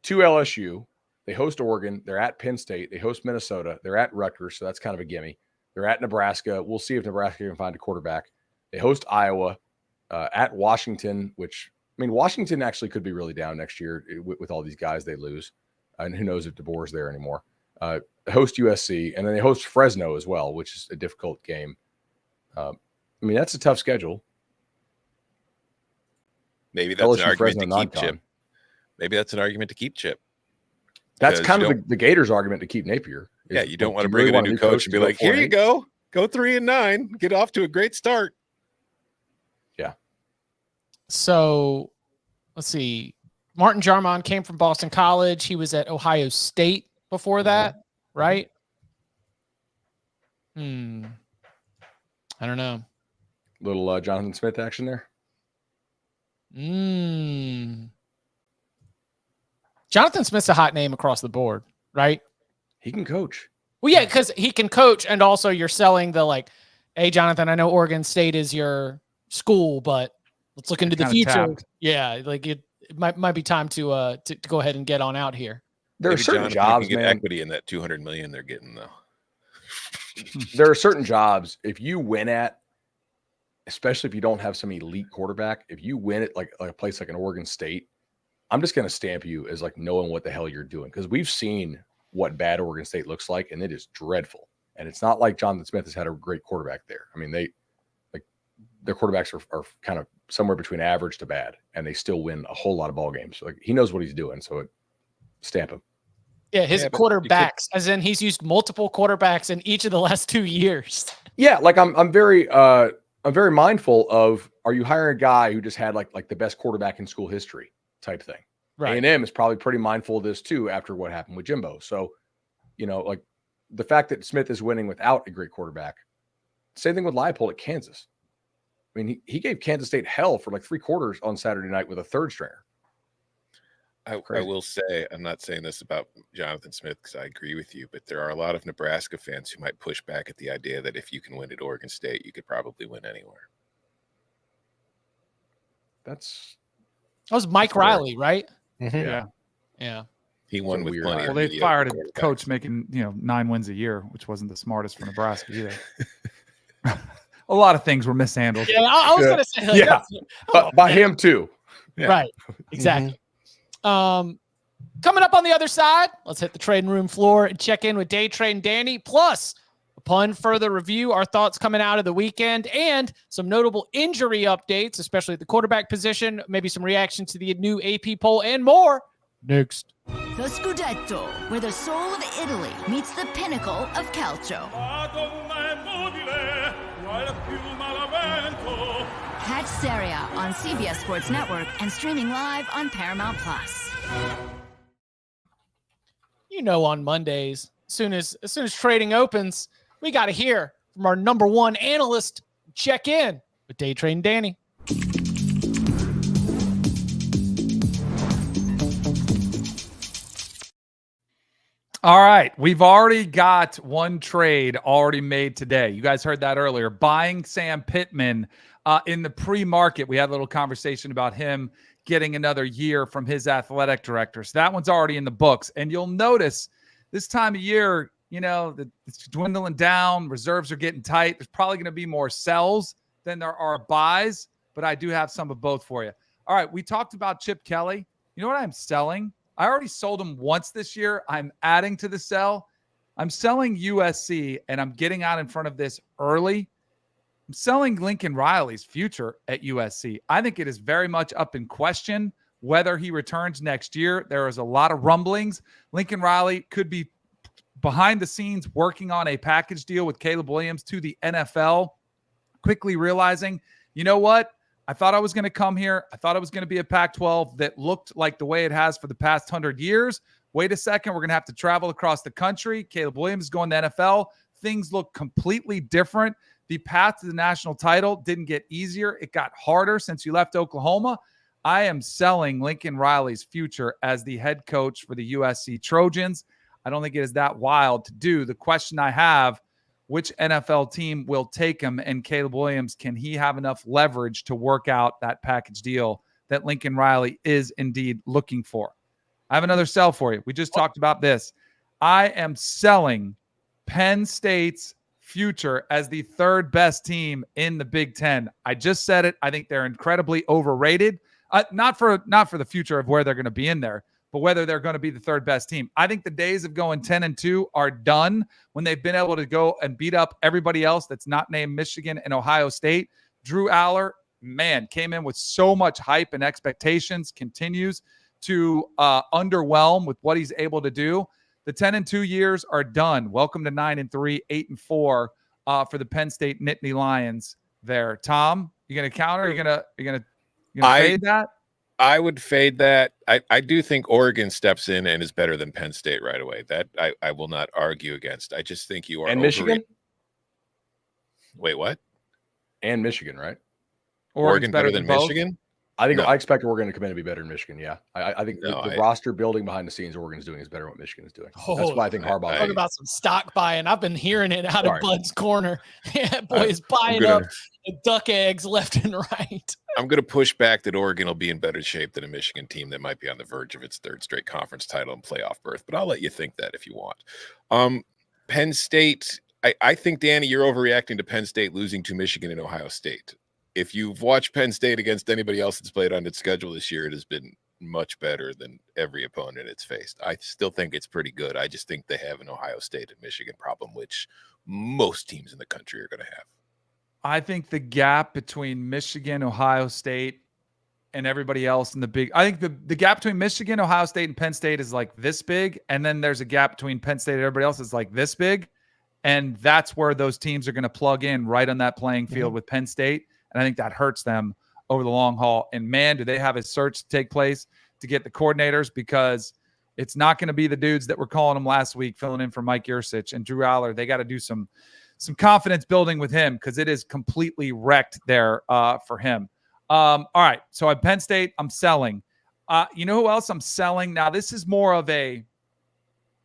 S2: to LSU. They host Oregon. They're at Penn State. They host Minnesota. They're at Rutgers, so that's kind of a gimme. They're at Nebraska. We'll see if Nebraska can find a quarterback. They host Iowa, at Washington, which, I mean, Washington actually could be really down next year with all these guys they lose. And who knows if DeBoer's there anymore. Host USC, and then they host Fresno as well, which is a difficult game. I mean, that's a tough schedule.
S3: Maybe that's an argument to keep Chip. Maybe that's an argument to keep Chip.
S2: That's kind of the Gators' argument to keep Napier.
S3: Yeah, you don't want to bring in a new coach and be like, here you go. Go 3-9. Get off to a great start.
S2: Yeah.
S1: So let's see. Martin Jarmon came from Boston College. He was at Ohio State before that, right? I don't know.
S2: Little Jonathan Smith action there.
S1: Jonathan Smith's a hot name across the board, right?
S2: He can coach.
S1: Well, yeah, because he can coach, and also you're selling the like, hey, Jonathan, I know Oregon State is your school, but let's look into the future.
S4: Tapped.
S1: Yeah, like it might be time to go ahead and get on out here.
S2: There are certain jobs,
S3: can get
S2: man.
S3: equity in that $200 million they're getting though.
S2: There are certain jobs if you win at, especially if you don't have some elite quarterback, if you win at like a place like an Oregon State, I'm just going to stamp you as like knowing what the hell you're doing, because we've seen what bad Oregon State looks like, and it is dreadful. And it's not like Jonathan Smith has had a great quarterback there. I mean, their quarterbacks are kind of somewhere between average to bad, and they still win a whole lot of ball games. Like, he knows what he's doing, so stamp him.
S1: Yeah, his quarterbacks, as in he's used multiple quarterbacks in each of the last 2 years.
S2: Yeah, like I'm very mindful of, are you hiring a guy who just had like the best quarterback in school history type thing?
S1: Right.
S2: A&M is probably pretty mindful of this too after what happened with Jimbo. So, like the fact that Smith is winning without a great quarterback. Same thing with Leipold at Kansas. I mean, he gave Kansas State hell for like 3 quarters on Saturday night with a third stringer.
S3: I will say, I'm not saying this about Jonathan Smith because I agree with you, but there are a lot of Nebraska fans who might push back at the idea that if you can win at Oregon State, you could probably win anywhere.
S1: That was Mike Riley, right?
S4: Mm-hmm.
S1: Yeah.
S3: He won with plenty.
S4: Well, they fired a coach making 9 wins a year, which wasn't the smartest for Nebraska either. A lot of things were mishandled.
S1: Yeah, I was going to say,
S2: but by him too.
S1: Yeah. Right. Exactly. Coming up on the other side, let's hit the trading room floor and check in with Tradin Danny. Plus, upon further review, our thoughts coming out of the weekend and some notable injury updates, especially at the quarterback position, maybe some reactions to the new AP poll and more. Next.
S10: The Scudetto, where the soul of Italy meets the pinnacle of calcio. Catch Serie A on CBS Sports Network and streaming live on Paramount Plus.
S1: On Mondays, as soon as trading opens, we got to hear from our number one analyst. Check in with Tradin Danny.
S4: All right. We've already got one trade already made today. You guys heard that earlier. Buying Sam Pittman in the pre-market. We had a little conversation about him getting another year from his athletic director. So that one's already in the books. And you'll notice this time of year, it's dwindling down. Reserves are getting tight. There's probably going to be more sells than there are buys, but I do have some of both for you. All right. We talked about Chip Kelly. You know what I'm selling? I already sold him once this year. I'm adding to the sell. I'm selling USC, and I'm getting out in front of this early. I'm selling Lincoln Riley's future at USC. I think it is very much up in question whether he returns next year. There is a lot of rumblings. Lincoln Riley could be behind the scenes working on a package deal with Caleb Williams to the NFL, quickly realizing, you know what? I thought I was going to come here. I thought it was going to be a Pac-12 that looked like the way it has for the past 100 years. Wait a second. We're going to have to travel across the country. Caleb Williams is going to the NFL. Things look completely different. The path to the national title didn't get easier. It got harder since you left Oklahoma. I am selling Lincoln Riley's future as the head coach for the USC Trojans. I don't think it is that wild to do. The question I have, which NFL team will take him, and Caleb Williams, can he have enough leverage to work out that package deal that Lincoln Riley is indeed looking for? I have another sell for you. We just talked about this. I am selling Penn State's future as the third best team in the Big Ten. I just said it. I think they're incredibly overrated. Not for the future of where they're going to be in there, but whether they're going to be the third best team. I think the days of going 10-2 are done when they've been able to go and beat up everybody else that's not named Michigan and Ohio State. Drew Aller, came in with so much hype and expectations, continues to underwhelm with what he's able to do. The 10-2 years are done. Welcome to 9-3, 8-4 for the Penn State Nittany Lions there. Tom, you going to counter? You going to fade that?
S3: I would fade that. I do think Oregon steps in and is better than Penn State right away. That I will not argue against. I just think you are.
S2: And Michigan?
S3: Wait, what?
S2: And Michigan, right?
S3: Oregon better than Michigan?
S2: I expect Oregon to come in and be better than Michigan. Yeah, I think the roster building behind the scenes Oregon's doing is better than what Michigan is doing. That's why I think Harbaugh.
S1: Talk about some stock buying. I've been hearing it out of Bud's corner. Boy is buying up duck eggs left and right.
S3: I'm going to push back that Oregon will be in better shape than a Michigan team that might be on the verge of its third straight conference title and playoff berth. But I'll let you think that if you want. Penn State. I think, Danny, you're overreacting to Penn State losing to Michigan and Ohio State. if you've watched Penn State against anybody else that's played on its schedule this year, it has been much better than every opponent it's faced. I still think it's pretty good. I just think they have an Ohio State and Michigan problem, which most teams in the country are going to have.
S4: I think the gap between Michigan, Ohio State, and everybody else in I think the gap between Michigan, Ohio State, and Penn State is like this big. And then there's a gap between Penn State and everybody else is like this big. And that's where those teams are going to plug in right on that playing field with Penn State. And I think that hurts them over the long haul. And man, do they have a search to take place to get the coordinators, because it's not going to be the dudes that were calling them last week, filling in for Mike Yurcich and Drew Aller. They got to do some confidence building with him, because it is completely wrecked there for him. All right. So at Penn State, I'm selling. You know who else I'm selling? Now, this is more of a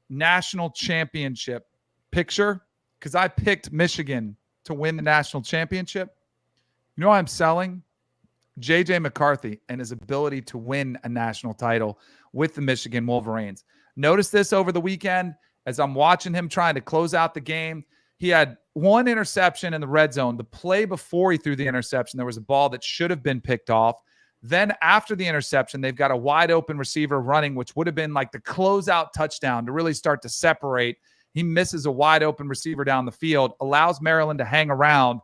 S4: national championship picture, because I picked Michigan to win the national championship. You know why I'm selling? J.J. McCarthy and his ability to win a national title with the Michigan Wolverines. Notice this over the weekend as I'm watching him trying to close out the game. He had one interception in the red zone. The play before he threw the interception, there was a ball that should have been picked off. Then after the interception, they've got a wide open receiver running, which would have been like the closeout touchdown to really start to separate. He misses a wide open receiver down the field, allows Maryland to hang around.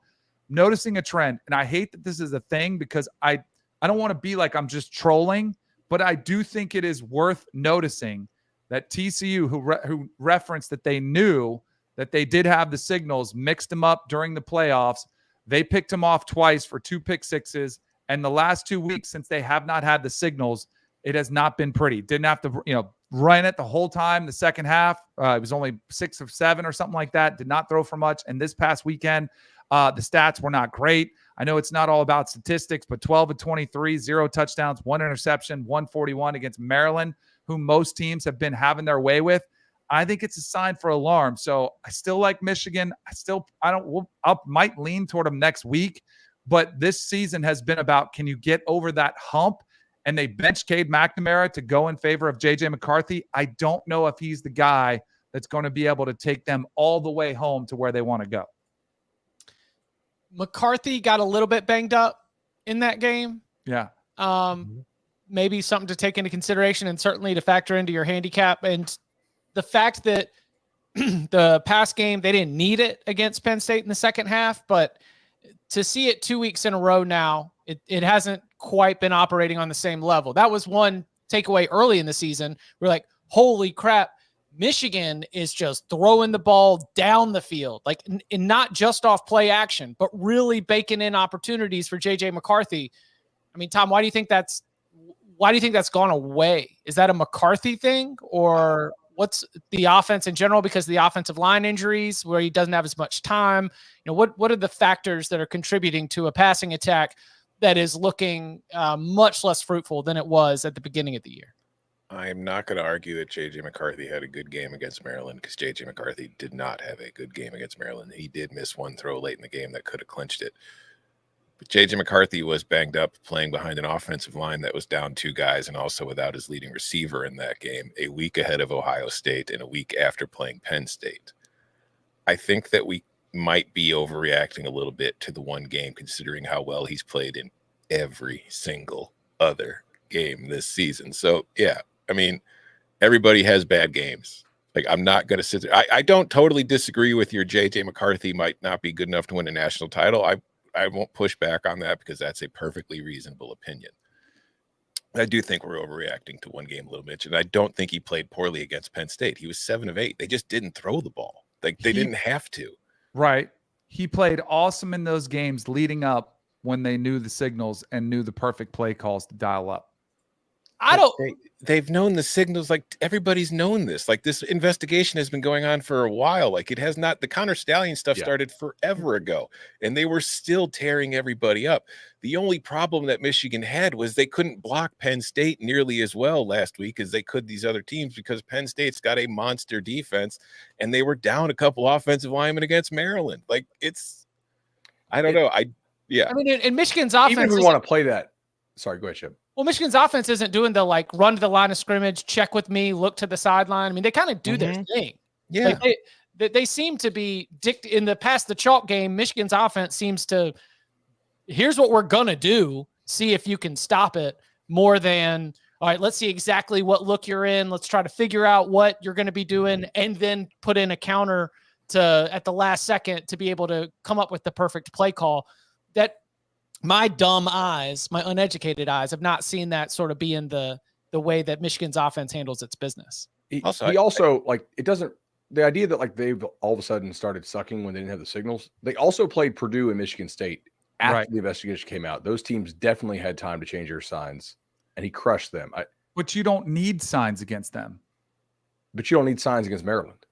S4: Noticing a trend, and I hate that this is a thing, because I don't want to be like I'm just trolling, but I do think it is worth noticing that TCU, who referenced that they knew that they did have the signals, mixed them up during the playoffs. They picked him off twice for 2 pick sixes, and the last 2 weeks since they have not had the signals, it has not been pretty. Didn't have to, run it the whole time. The second half, it was only 6 of 7 or something like that. Did not throw for much. And this past weekend, the stats were not great. I know it's not all about statistics, but 12 of 23, 0 touchdowns, 1 interception, 141 against Maryland, who most teams have been having their way with. I think it's a sign for alarm. So I still like Michigan. I might lean toward them next week, but this season has been about, can you get over that hump? And they benched Cade McNamara to go in favor of J.J. McCarthy. I don't know if he's the guy that's going to be able to take them all the way home to where they want to go.
S1: McCarthy got a little bit banged up in that game.
S4: Yeah.
S1: Maybe something to take into consideration, and certainly to factor into your handicap. And the fact that the past game, they didn't need it against Penn State in the second half, but to see it 2 weeks in a row now, it hasn't quite been operating on the same level. That was one takeaway early in the season. We're like, holy crap, Michigan is just throwing the ball down the field, like and not just off play action, but really baking in opportunities for J.J. McCarthy. I mean, Tom, why do you think that's gone away? Is that a McCarthy thing, or what's the offense in general, because of the offensive line injuries where he doesn't have as much time? What are the factors that are contributing to a passing attack that is looking much less fruitful than it was at the beginning of the year?
S3: I'm not going to argue that J.J. McCarthy had a good game against Maryland, because J.J. McCarthy did not have a good game against Maryland. He did miss one throw late in the game that could have clinched it. But J.J. McCarthy was banged up playing behind an offensive line that was down 2 guys and also without his leading receiver in that game, a week ahead of Ohio State and a week after playing Penn State. I think that we might be overreacting a little bit to the one game, considering how well he's played in every single other game this season. So, yeah. I mean, everybody has bad games. Like, I'm not going to sit there. I don't totally disagree with your J.J. McCarthy might not be good enough to win a national title. I won't push back on that, because that's a perfectly reasonable opinion. I do think we're overreacting to one game a little bit, and I don't think he played poorly against Penn State. He was 7 of 8. They just didn't throw the ball. Like, they didn't have to. Right.
S4: He played awesome in those games leading up when they knew the signals and knew the perfect play calls to dial up.
S3: They've known the signals. Like, everybody's known this. Like, this investigation has been going on for a while. Like, it has not. The Connor Stallion stuff started forever ago, and they were still tearing everybody up. The only problem that Michigan had was they couldn't block Penn State nearly as well last week as they could these other teams, because Penn State's got a monster defense, and they were down a couple offensive linemen against Maryland. Like, I don't know. I mean,
S1: in Michigan's offense,
S2: even if we want to play that. Sorry, go ahead, Chip.
S1: Well, Michigan's offense isn't doing the run to the line of scrimmage, check with me, look to the sideline. I mean, they kind of do their thing.
S3: Yeah.
S1: They seem to be in the past the chalk game. Michigan's offense seems to here's what we're going to do. See if you can stop it more than, all right, let's see exactly what look you're in. Let's try to figure out what you're going to be doing and then put in a counter at the last second to be able to come up with the perfect play call. That my dumb eyes, my uneducated eyes have not seen that sort of be in the way that Michigan's offense handles its business.
S2: He also like, it doesn't, the idea that like they've all of a sudden started sucking when they didn't have the signals. They also played Purdue and Michigan State after the investigation came out. Those teams definitely had time to change their signs, and he crushed them.
S4: But you don't need signs against them.
S2: But you don't need signs against Maryland.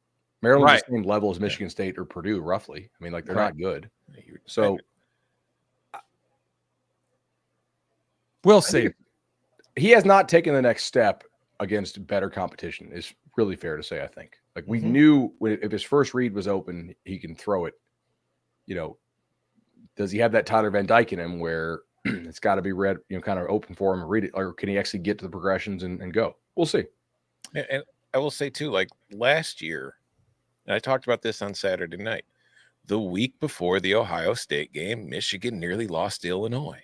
S2: Maryland's the same level as Michigan State or Purdue, roughly. I mean, like, they're not good. So
S4: we'll see.
S2: He has not taken the next step against better competition, is really fair to say, I think. Like, we knew if his first read was open, he can throw it. You know, does he have that Tyler Van Dyke in him where it's got to be read, you know, kind of open for him and read it? Or can he actually get to the progressions and go? We'll see.
S3: And I will say, too, like last year, and I talked about this on Saturday night, the week before the Ohio State game, Michigan nearly lost to Illinois.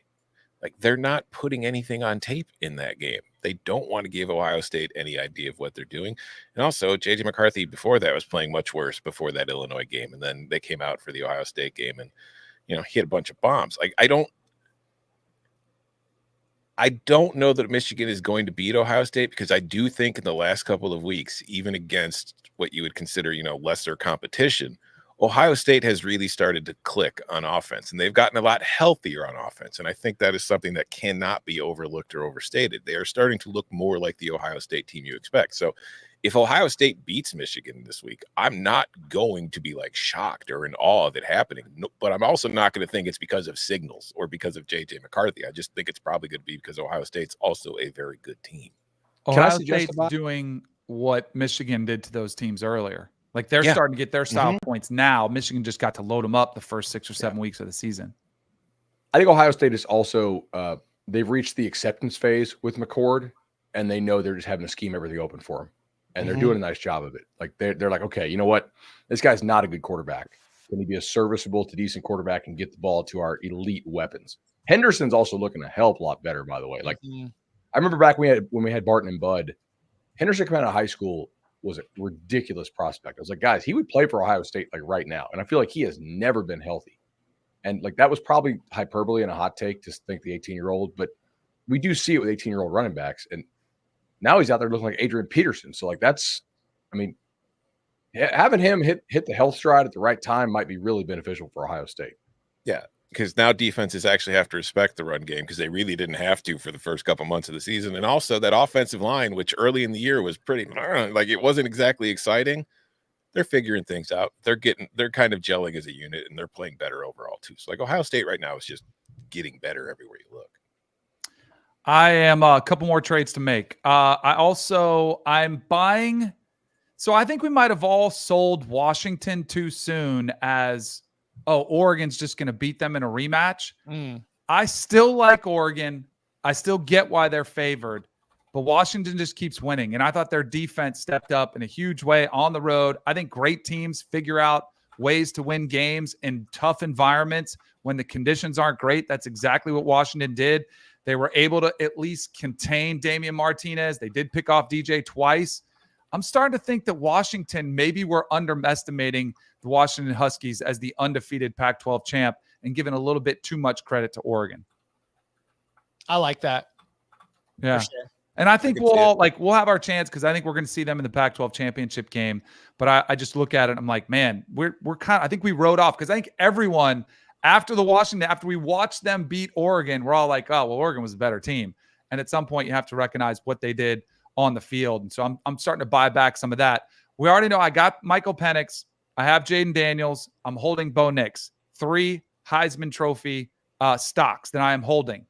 S3: Like, they're not putting anything on tape in that game. They don't want to give Ohio State any idea of what they're doing. And also, J.J. McCarthy before that was playing much worse before that Illinois game. And then they came out for the Ohio State game and, you know, he had a bunch of bombs. Like, I don't know that Michigan is going to beat Ohio State, because I do think in the last couple of weeks, even against what you would consider, you know, lesser competition, Ohio State has really started to click on offense, and they've gotten a lot healthier on offense. And I think that is something that cannot be overlooked or overstated. They are starting to look more like the Ohio State team you expect. So if Ohio State beats Michigan this week, I'm not going to be like shocked or in awe of it happening. No, but I'm also not going to think it's because of signals or because of J.J. McCarthy. I just think it's probably going to be because Ohio State's also a very good team.
S4: Ohio State's doing what Michigan did to those teams earlier. Like, they're starting to get their style points now. Michigan just got to load them up the first 6 or 7 weeks of the season.
S2: I think Ohio State is also they've reached the acceptance phase with McCord, and they know they're just having to scheme everything open for him. And they're doing a nice job of it. Like, they're like, okay, you know what? This guy's not a good quarterback. Can he be a serviceable to decent quarterback and get the ball to our elite weapons? Henderson's also looking a hell of a lot better, by the way. Like, I remember back when we had Barton and Bud, Henderson coming out of high school was a ridiculous prospect. I was like, guys, he would play for Ohio State like right now. And I feel like he has never been healthy. And like, that was probably hyperbole and a hot take to think the 18-year-old, but we do see it with 18-year-old running backs. And now he's out there looking like Adrian Peterson. So like, that's, I mean, having him hit the health stride at the right time might be really beneficial for Ohio State.
S3: Yeah, because now defenses actually have to respect the run game, because they really didn't have to for the first couple months of the season. And also that offensive line, which early in the year was pretty, like, it wasn't exactly exciting. They're figuring things out. They're kind of gelling as a unit, and they're playing better overall too. So like, Ohio State right now is just getting better everywhere you look.
S4: I am a couple more trades to make. I'm buying. So I think we might have all sold Washington too soon as, Oregon's just going to beat them in a rematch. I still like Oregon. I still get why they're favored, but Washington just keeps winning. And I thought their defense stepped up in a huge way on the road. I think great teams figure out ways to win games in tough environments when the conditions aren't great. That's exactly what Washington did. They were able to at least contain Damian Martinez. They did pick off DJ twice. I'm starting to think that Washington, maybe we're underestimating the Washington Huskies as the undefeated Pac-12 champ and giving a little bit too much credit to Oregon.
S1: I like that.
S4: Yeah. Sure. And I think we'll have our chance, because I think we're going to see them in the Pac-12 championship game. But I just look at it and I'm like, man, we're kind of, I think we rode off, because I think everyone after we watched them beat Oregon, we're all like, oh, well, Oregon was a better team. And at some point you have to recognize what they did on the field. And so I'm starting to buy back some of that. We already know I got Michael Penix. I have Jaden Daniels. I'm holding Bo Nix. 3 Heisman Trophy stocks that I am holding.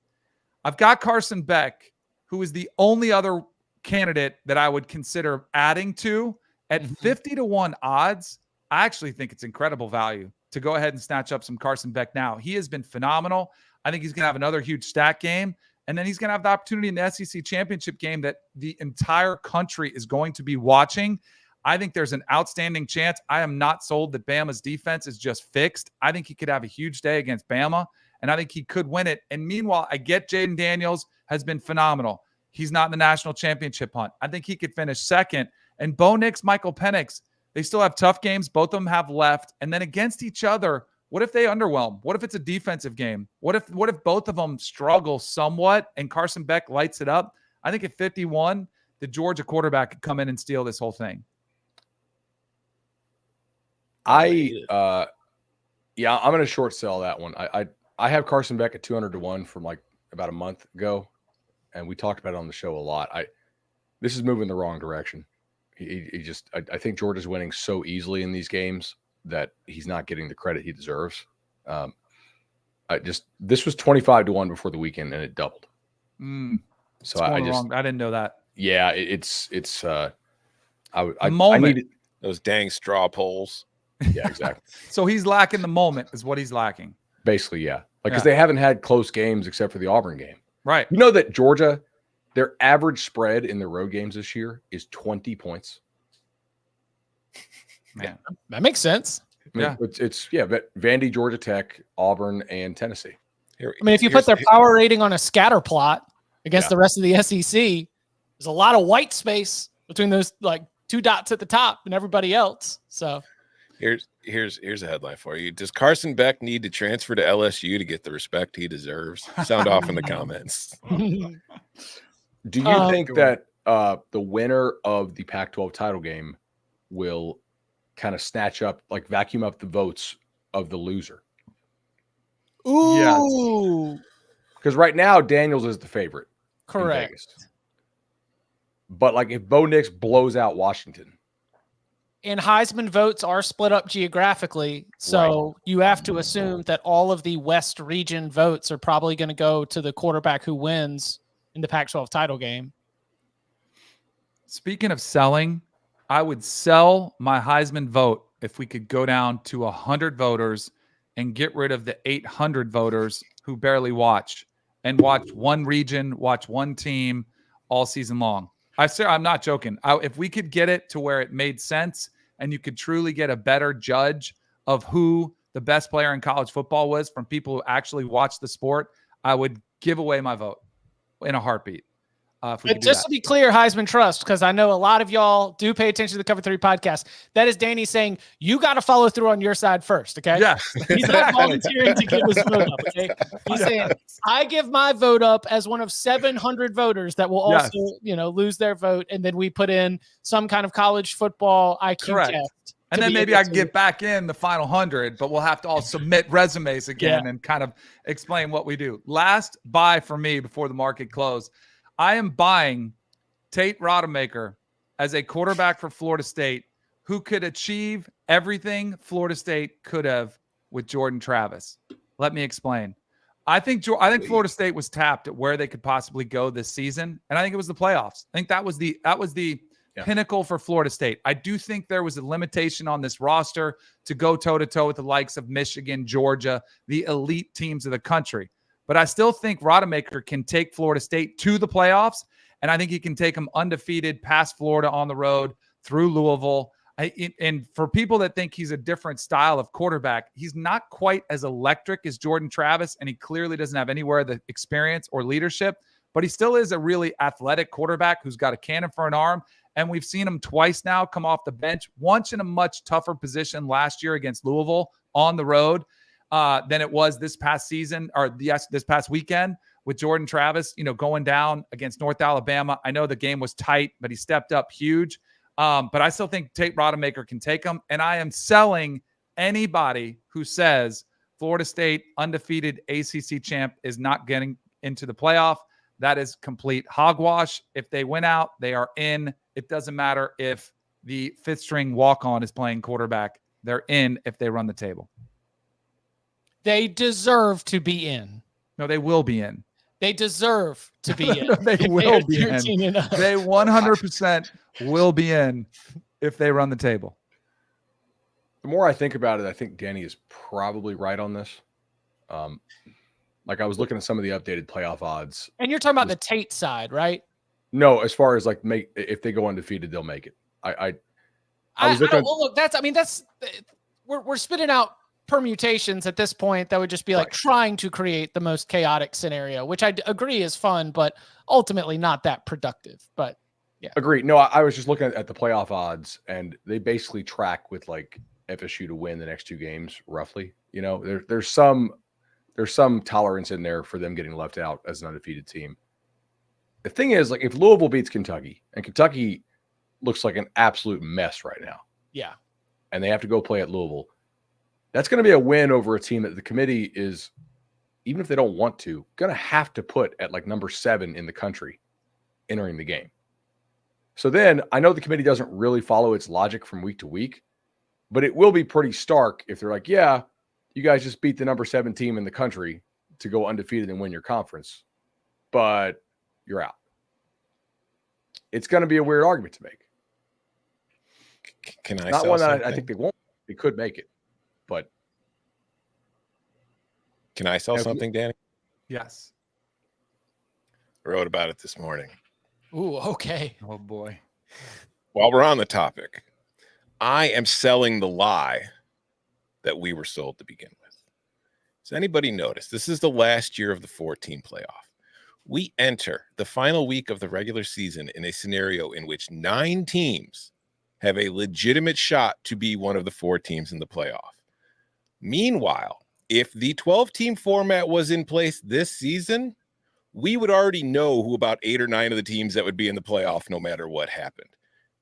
S4: I've got Carson Beck, who is the only other candidate that I would consider adding to at 50-1 odds. I actually think it's incredible value to go ahead and snatch up some Carson Beck now. He has been phenomenal. I think he's going to have another huge stat game. And then he's going to have the opportunity in the SEC championship game that the entire country is going to be watching. I think there's an outstanding chance. I am not sold that Bama's defense is just fixed. I think he could have a huge day against Bama. and I think he could win it. And meanwhile, I get Jaden Daniels has been phenomenal. He's not in the national championship hunt. I think he could finish second. And Bo Nix, Michael Penix, they still have tough games. Both of them have left. And then against each other, what if they underwhelm? What if it's a defensive game? What if both of them struggle somewhat and Carson Beck lights it up? I think at 51, the Georgia quarterback could come in and steal this whole thing.
S2: I'm going to short sell that one. I have Carson Beck at 200-1 from like about a month ago, and we talked about it on the show a lot. This is moving the wrong direction. I think Georgia's winning so easily in these games that he's not getting the credit he deserves. This was 25-1 before the weekend, and it doubled. So I
S4: didn't know that.
S2: Yeah, I needed
S3: those dang straw polls.
S2: Yeah, exactly.
S4: So he's lacking the moment is what he's lacking.
S2: Basically, yeah. Because they haven't had close games except for the Auburn game.
S4: Right.
S2: You know that Georgia, their average spread in the road games this year is 20 points.
S4: Man,
S1: that makes sense.
S2: I mean, it's Vandy, Georgia Tech, Auburn, and Tennessee.
S1: I mean, if you put their power rating on a scatter plot against the rest of the SEC, there's a lot of white space between those like two dots at the top and everybody else. So
S3: here's a headline for you. Does Carson Beck need to transfer to LSU to get the respect he deserves? Sound off in the comments.
S2: Do you think that the winner of the Pac-12 title game will kind of snatch up, like vacuum up the votes of the loser?
S1: Ooh.
S2: Because right now, Daniels is the favorite.
S1: Correct.
S2: But like if Bo Nix blows out Washington.
S1: And Heisman votes are split up geographically. So you have to assume that all of the West region votes are probably going to go to the quarterback who wins in the Pac-12 title game.
S4: Speaking of selling, I would sell my Heisman vote if we could go down to 100 voters and get rid of the 800 voters who barely watch and watch one region, watch one team all season long. I'm not joking. If we could get it to where it made sense and you could truly get a better judge of who the best player in college football was from people who actually watch the sport, I would give away my vote in a heartbeat.
S1: But just to be clear, Heisman Trust, because I know a lot of y'all do pay attention to the Cover 3 podcast. That is Danny saying, you got to follow through on your side first, okay?
S4: Yeah.
S1: He's not volunteering to give his vote up, okay? He's saying, I give my vote up as one of 700 voters that will also, lose their vote, and then we put in some kind of college football IQ test.
S4: And then maybe I can get back in the final 100, but we'll have to all submit resumes again and kind of explain what we do. Last buy for me before the market closed. I am buying Tate Rodemaker as a quarterback for Florida State who could achieve everything Florida State could have with Jordan Travis. Let me explain. I think Florida State was tapped at where they could possibly go this season, and I think it was the playoffs. I think that was the pinnacle for Florida State. I do think there was a limitation on this roster to go toe-to-toe with the likes of Michigan, Georgia, the elite teams of the country. But I still think Rodemaker can take Florida State to the playoffs, and I think he can take them undefeated past Florida on the road through Louisville. And for people that think he's a different style of quarterback, he's not quite as electric as Jordan Travis, and he clearly doesn't have anywhere the experience or leadership, but he still is a really athletic quarterback who's got a cannon for an arm. And we've seen him twice now come off the bench, once in a much tougher position last year against Louisville on the road. Than it was this past season or this past weekend with Jordan Travis, going down against North Alabama. I know the game was tight, but he stepped up huge. But I still think Tate Rodemaker can take him. And I am selling anybody who says Florida State, undefeated ACC champ, is not getting into the playoff. That is complete hogwash. If they win out, they are in. It doesn't matter if the fifth string walk-on is playing quarterback. They're in if they run the table.
S1: They deserve to be in.
S4: No, they will be in.
S1: They deserve to be in.
S4: They will be in. They 100% will be in if they run the table.
S2: The more I think about it, I think Danny is probably right on this. Like I was looking at some of the updated playoff odds.
S1: And you're talking about the Tate side, right?
S2: No, as far as like if they go undefeated, they'll make it. I was looking.
S1: Well, look, we're spitting out permutations at this point that would just be like trying to create the most chaotic scenario, which I agree is fun, but ultimately not that productive. But yeah.
S2: Agreed. No, I was just looking at the playoff odds, and they basically track with like FSU to win the next 2 games, roughly. You know, there's some tolerance in there for them getting left out as an undefeated team. The thing is, like, if Louisville beats Kentucky, and Kentucky looks like an absolute mess right now.
S1: Yeah.
S2: And they have to go play at Louisville. That's going to be a win over a team that the committee is, even if they don't want to, going to have to put at like number 7 in the country entering the game. So then I know the committee doesn't really follow its logic from week to week, but it will be pretty stark if they're like, yeah, you guys just beat the number 7 team in the country to go undefeated and win your conference, but you're out. It's going to be a weird argument to make.
S3: Can I
S2: Not one that I think they won't. They could make it, but
S3: can I sell something, Danny?
S4: Yes.
S3: I wrote about it this morning.
S1: Ooh, okay.
S4: Oh boy.
S3: While we're on the topic, I am selling the lie that we were sold to begin with. Does anybody notice this is the last year of the 14 playoff? We enter the final week of the regular season in a scenario in which 9 teams have a legitimate shot to be one of the 4 teams in the playoff. Meanwhile, if the 12-team format was in place this season, we would already know who about 8 or 9 of the teams that would be in the playoff no matter what happened.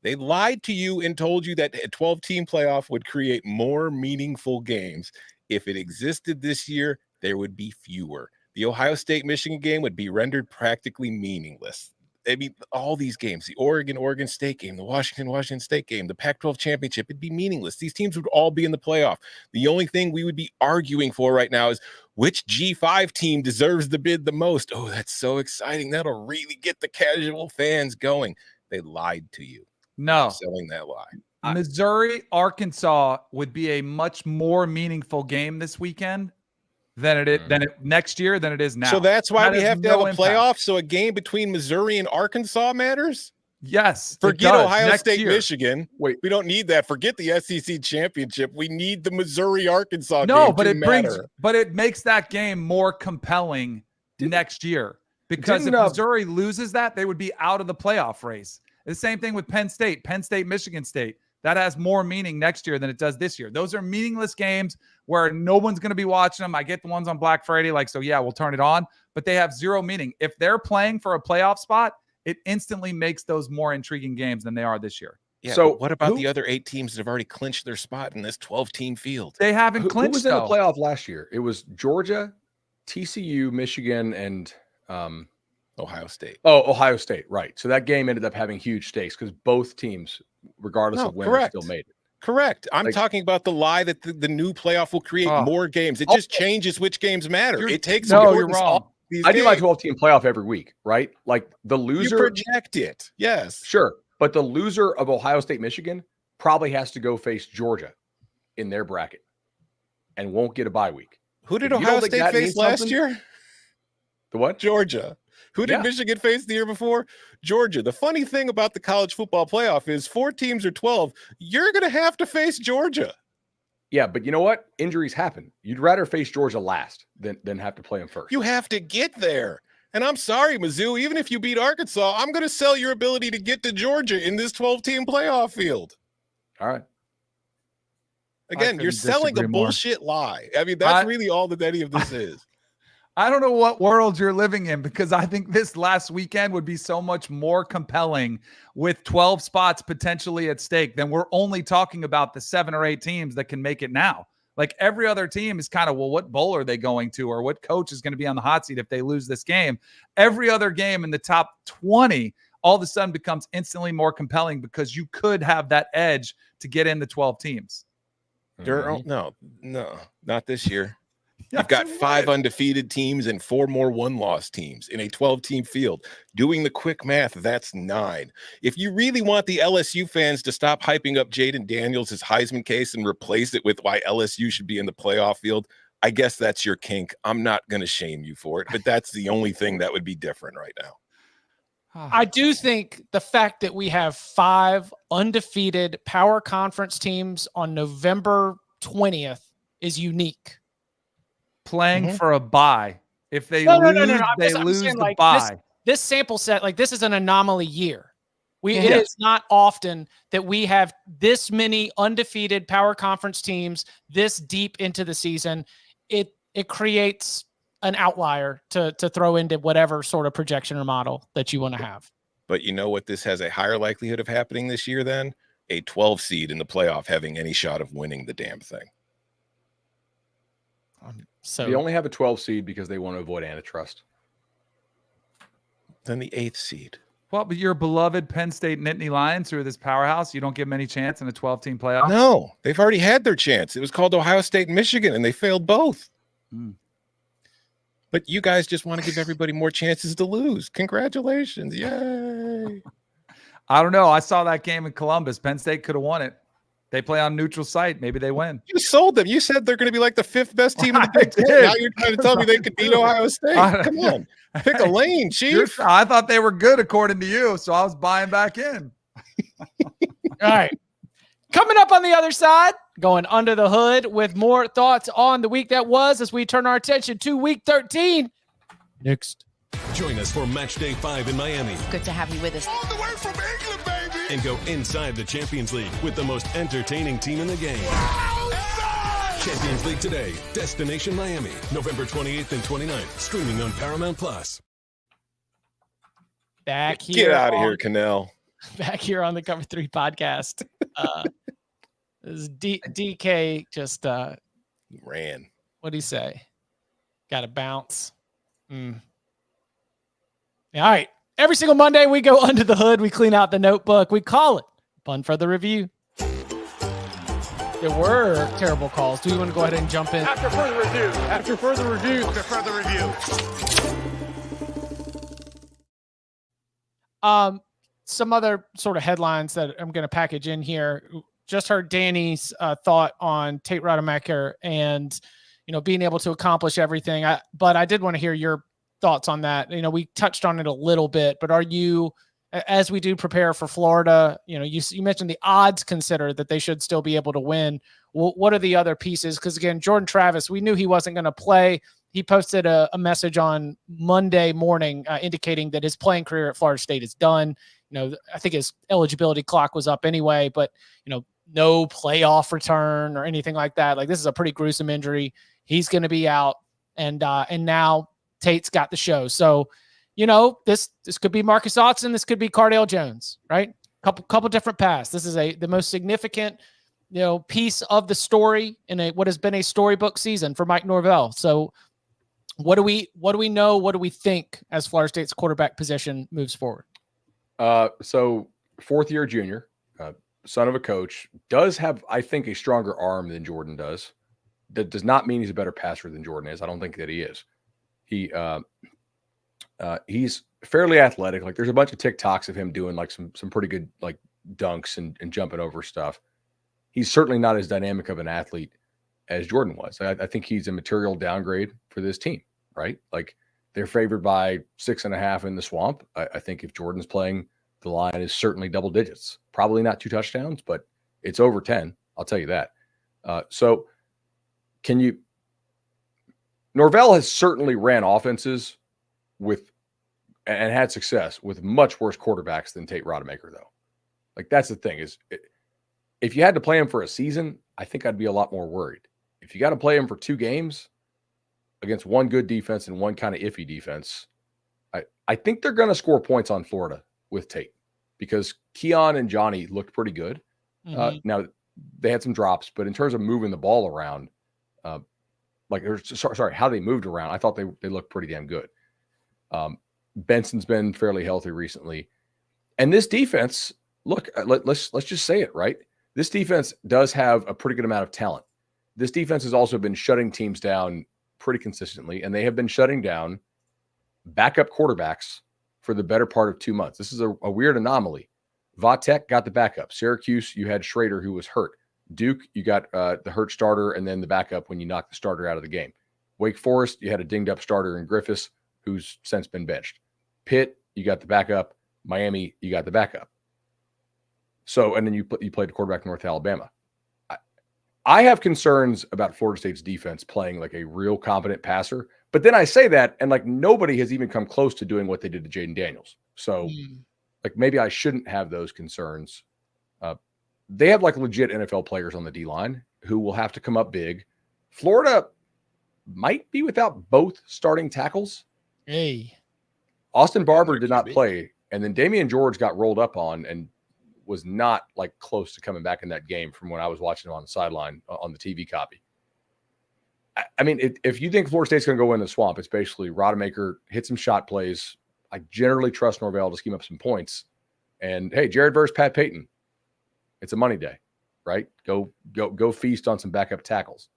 S3: They lied to you and told you that a 12-team playoff would create more meaningful games. If it existed this year, there would be fewer. The Ohio State-Michigan game would be rendered practically meaningless. I mean, all these games, the Oregon State game, the Washington State game, the Pac-12 championship, it'd be meaningless. These teams would all be in the playoff. The only thing we would be arguing for right now is which G5 team deserves the bid the most. Oh, that's so exciting. That'll really get the casual fans going. They lied to you.
S4: No.
S3: I'm selling that lie.
S4: Missouri, Arkansas would be a much more meaningful game this weekend than next year than it is now.
S3: So that's why we have to have a
S4: impact.
S3: playoff. So a game between Missouri and Arkansas matters.
S4: Yes.
S3: Forget Ohio State,
S4: year.
S3: Michigan. Wait, we don't need that. Forget the SEC championship. We need the Missouri Arkansas.
S4: No,
S3: game
S4: but
S3: to
S4: it makes that game more compelling next year, because if Missouri loses that, they would be out of the playoff race. The same thing with Penn State, Michigan State. That has more meaning next year than it does this year. Those are meaningless games where no one's going to be watching them. I get the ones on Black Friday, like, so yeah, we'll turn it on, but they have zero meaning. If they're playing for a playoff spot, it instantly makes those more intriguing games than they are this year.
S3: Yeah, so what about the other 8 teams that have already clinched their spot in this 12-team field?
S4: They haven't clinched.
S2: Who was in the playoff last year? It was Georgia, TCU, Michigan, and
S3: Ohio State.
S2: Oh, Ohio State, right. So that game ended up having huge stakes because both teams, regardless of winner, still made it.
S3: Correct. I'm talking about the lie that the new playoff will create more games. It just changes which games matter. It takes
S4: you're wrong.
S2: I do my 12-team playoff every week, right? Like the loser.
S3: You project it. Yes.
S2: Sure. But the loser of Ohio State, Michigan probably has to go face Georgia in their bracket and won't get a bye week.
S3: Who did Ohio State face last year?
S2: The what?
S3: Georgia. Who did Michigan face the year before? Georgia. The funny thing about the college football playoff is 4 teams or 12, you're going to have to face Georgia.
S2: Yeah, but you know what? Injuries happen. You'd rather face Georgia last than have to play them first.
S3: You have to get there. And I'm sorry, Mizzou, even if you beat Arkansas, I'm going to sell your ability to get to Georgia in this 12-team playoff field.
S2: All right.
S3: Again, you're selling a bullshit lie. I mean, that's really all that any of this is.
S4: I don't know what world you're living in, because I think this last weekend would be so much more compelling with 12 spots potentially at stake than we're only talking about the 7 or 8 teams that can make it now. Like every other team is kind of, well, what bowl are they going to, or what coach is going to be on the hot seat if they lose this game? Every other game in the top 20 all of a sudden becomes instantly more compelling because you could have that edge to get in the 12 teams.
S3: No, not this year. You've got 5 undefeated teams and 4 more 1-loss teams in a 12-team field. Doing the quick math, that's 9. If you really want the LSU fans to stop hyping up Jaden Daniels' Heisman case and replace it with why LSU should be in the playoff field, I guess that's your kink. I'm not going to shame you for it, but that's the only thing that would be different right now.
S1: I do think the fact that we have 5 undefeated power conference teams on November 20th is unique.
S4: Playing for a bye. If they
S1: No.
S4: lose, they
S1: I'm
S4: lose
S1: saying,
S4: the
S1: like,
S4: bye.
S1: This sample set, like, this is an anomaly year. It is not often that we have this many undefeated power conference teams this deep into the season. It creates an outlier to throw into whatever sort of projection or model that you want to have.
S3: But you know what? This has a higher likelihood of happening this year than a 12 seed in the playoff having any shot of winning the damn thing.
S1: So
S2: they only have a 12 seed because they want to avoid antitrust.
S3: Then the 8th seed.
S4: Well, but your beloved Penn State Nittany Lions, who are this powerhouse, you don't give them any chance in a 12-team playoff?
S3: No, they've already had their chance. It was called Ohio State and Michigan, and they failed both. But you guys just want to give everybody more chances to lose. Congratulations. Yay.
S4: I don't know. I saw that game in Columbus. Penn State could have won it. They play on neutral site. Maybe they win.
S3: You sold them. You said they're going to be like the 5th best team in the Big Ten. Now you're trying to tell me they could beat Ohio State. Come on. Pick a lane, Chief.
S4: I thought they were good according to you, so I was buying back in.
S1: All right. Coming up on the other side, going under the hood with more thoughts on the week that was as we turn our attention to week 13. Next.
S11: Join us for Match Day 5 in Miami.
S10: Good to have you with us.
S11: All the way from England, baby! And go inside the Champions League with the most entertaining team in the game. Champions League today. Destination Miami. November 28th and 29th. Streaming on Paramount Plus.
S1: Back here.
S3: Get out of here, Cannell.
S1: Back here on the Cover 3 podcast. This is DK just
S3: ran.
S1: What'd he say? Got to bounce. All right. Every single Monday we go under the hood. We clean out the notebook. We call it Fun for the Review. There were terrible calls. Do we want to go ahead and jump in?
S9: After further review.
S1: After further review.
S9: After further review.
S1: Some other sort of headlines that I'm going to package in here. Just heard Danny's thought on Tate Rodemaker and, being able to accomplish everything. But I did want to hear your thoughts on that. We touched on it a little bit, but are you, as we do prepare for Florida, you mentioned the odds consider that they should still be able to win. Well, what are the other pieces? Because again, Jordan Travis, we knew he wasn't going to play. He posted a message on Monday morning indicating that his playing career at Florida State is done. I think his eligibility clock was up anyway, but no playoff return or anything like that. Like, this is a pretty gruesome injury. He's going to be out, and now Tate's got the show. So, this could be Marcus Autzen. This could be Cardale Jones, right? Couple different paths. This is the most significant, piece of the story in what has been a storybook season for Mike Norvell. So, what do we know? What do we think as Florida State's quarterback position moves forward?
S2: So 4th-year junior, son of a coach, does have, I think, a stronger arm than Jordan does. That does not mean he's a better passer than Jordan is. I don't think that he is. He's fairly athletic. Like, there's a bunch of TikToks of him doing like some pretty good like dunks and jumping over stuff. He's certainly not as dynamic of an athlete as Jordan was. I think he's a material downgrade for this team, right? Like, they're favored by 6.5 in the swamp. I think if Jordan's playing, the line is certainly double digits. Probably not 2 touchdowns, but it's over 10. I'll tell you that. So Norvell has certainly ran offenses and had success with much worse quarterbacks than Tate Rodemaker, though. Like, that's the thing is, if you had to play him for a season, I think I'd be a lot more worried. If you got to play him for 2 games against one good defense and one kind of iffy defense, I think they're going to score points on Florida with Tate, because Keon and Johnny looked pretty good. Now, they had some drops, but in terms of moving the ball around, how they moved around, I thought they looked pretty damn good. Benson's been fairly healthy recently. And this defense, look, let's just say it, right? This defense does have a pretty good amount of talent. This defense has also been shutting teams down pretty consistently, and they have been shutting down backup quarterbacks for the better part of 2 months. This is a weird anomaly. Vatek got the backup. Syracuse, you had Schrader, who was hurt. Duke, you got the hurt starter and then the backup when you knocked the starter out of the game. Wake Forest, you had a dinged-up starter in Griffiths, who's since been benched. Pitt, you got the backup. Miami, you got the backup. So, and then you played the quarterback in North Alabama. I have concerns about Florida State's defense playing like a real competent passer. But then I say that, and like nobody has even come close to doing what they did to Jaden Daniels. So like maybe I shouldn't have those concerns. They have like legit NFL players on the D-line who will have to come up big. Florida might be without both starting tackles.
S1: Hey.
S2: Austin Barber did not play, and then Damian George got rolled up on and was not like close to coming back in that game from when I was watching him on the sideline on the TV copy. I mean, if you think Florida State's going to go in the swamp, it's basically Rodemaker, hit some shot plays. I generally trust Norvell to scheme up some points. And hey, Jared versus Pat Payton. It's a money day, right? Go feast on some backup tackles.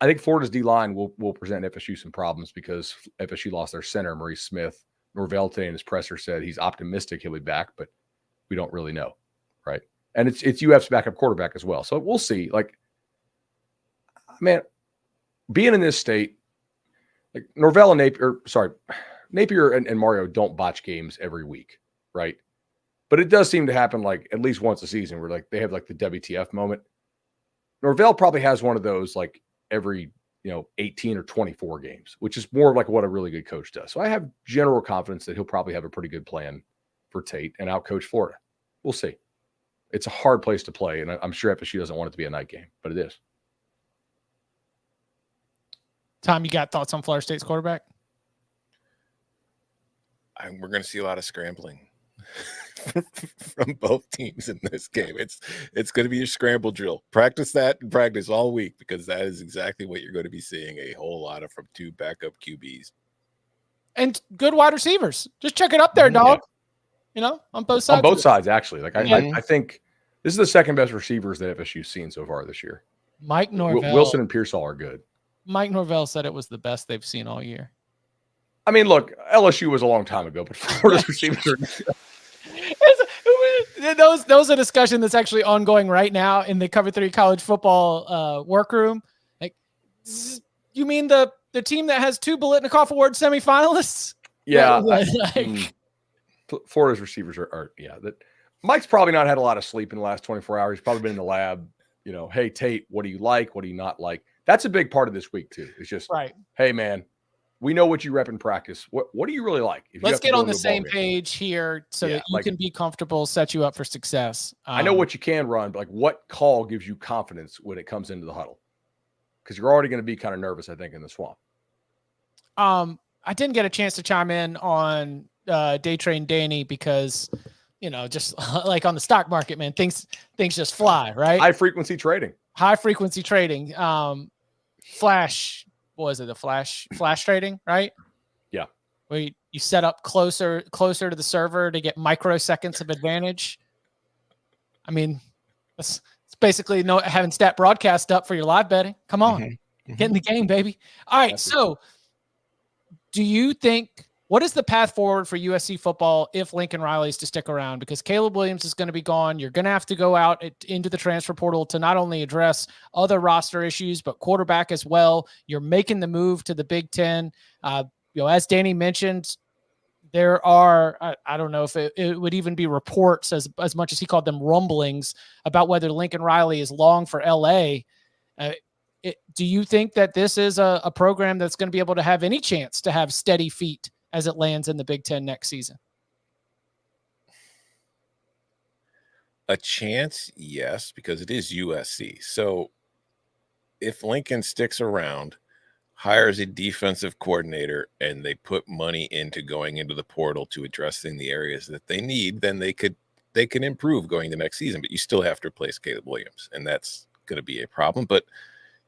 S2: I think Florida's D-line will present FSU some problems because FSU lost their center, Maurice Smith. Norvell today in his presser said he's optimistic he'll be back, but we don't really know, right? And it's UF's backup quarterback as well. So we'll see. Like, man, being in this state, like Norvell and Napier and Mario don't botch games every week, right? But it does seem to happen like at least once a season where like they have like the WTF moment. Norvell probably has one of those like every 18 or 24 games, which is more like what a really good coach does. So I have general confidence that he'll probably have a pretty good plan for Tate and outcoach Florida. We'll see. It's a hard place to play, and I'm sure FSU doesn't want it to be a night game, but it is.
S1: Tom, you got thoughts on Florida State's quarterback?
S3: We're going to see a lot of scrambling from both teams in this game. It's going to be your scramble drill. Practice that and practice all week because that is exactly what you're going to be seeing a whole lot of from two backup QBs.
S1: And good wide receivers. Just check it up there, dog. Yeah. On both sides.
S2: On both sides, actually. Like I think this is the second best receivers that FSU's seen so far this year.
S1: Mike Norvell.
S2: Wilson and Pearsall are good. Mike
S1: Norvell said it was the best they've seen all year.
S2: I mean, look, LSU was a long time ago, but Florida's receivers are
S1: those are a discussion that's actually ongoing right now in the Cover 3 college football workroom. Like, you mean the team that has 2 Biletnikoff Award semifinalists?
S2: Yeah. Florida's receivers are that Mike's probably not had a lot of sleep in the last 24 hours. He's probably been in the lab, hey, Tate, what do you like? What do you not like? That's a big part of this week too. It's just,
S1: right.
S2: Hey man, we know what you rep in practice. What do you really like?
S1: Let's get on the same page here so that you can be comfortable, set you up for success.
S2: I know what you can run, but like what call gives you confidence when it comes into the huddle? Because you're already going to be kind of nervous, I think, in the swamp.
S1: I didn't get a chance to chime in on Tradin Danny because, just like on the stock market, man, things just fly, right?
S2: High frequency trading.
S1: Flash. What was it? The flash trading, right?
S2: Yeah.
S1: Where you set up closer to the server to get microseconds of advantage. I mean, it's basically having stat broadcast up for your live betting. Come on, get in the game, baby. All right. So do you think, what is the path forward for USC football if Lincoln Riley is to stick around? Because Caleb Williams is going to be gone. You're going to have to go out into the transfer portal to not only address other roster issues, but quarterback as well. You're making the move to the Big Ten. As Danny mentioned, there are, I don't know if it would even be reports as much as he called them rumblings about whether Lincoln Riley is long for LA. Do you think that this is a program that's going to be able to have any chance to have steady feet as it lands in the Big Ten next season?
S3: A chance, yes, because it is USC. So if Lincoln sticks around, hires a defensive coordinator, and they put money into going into the portal to addressing the areas that they need, then they can improve going the next season. But you still have to replace Caleb Williams, and that's going to be a problem. But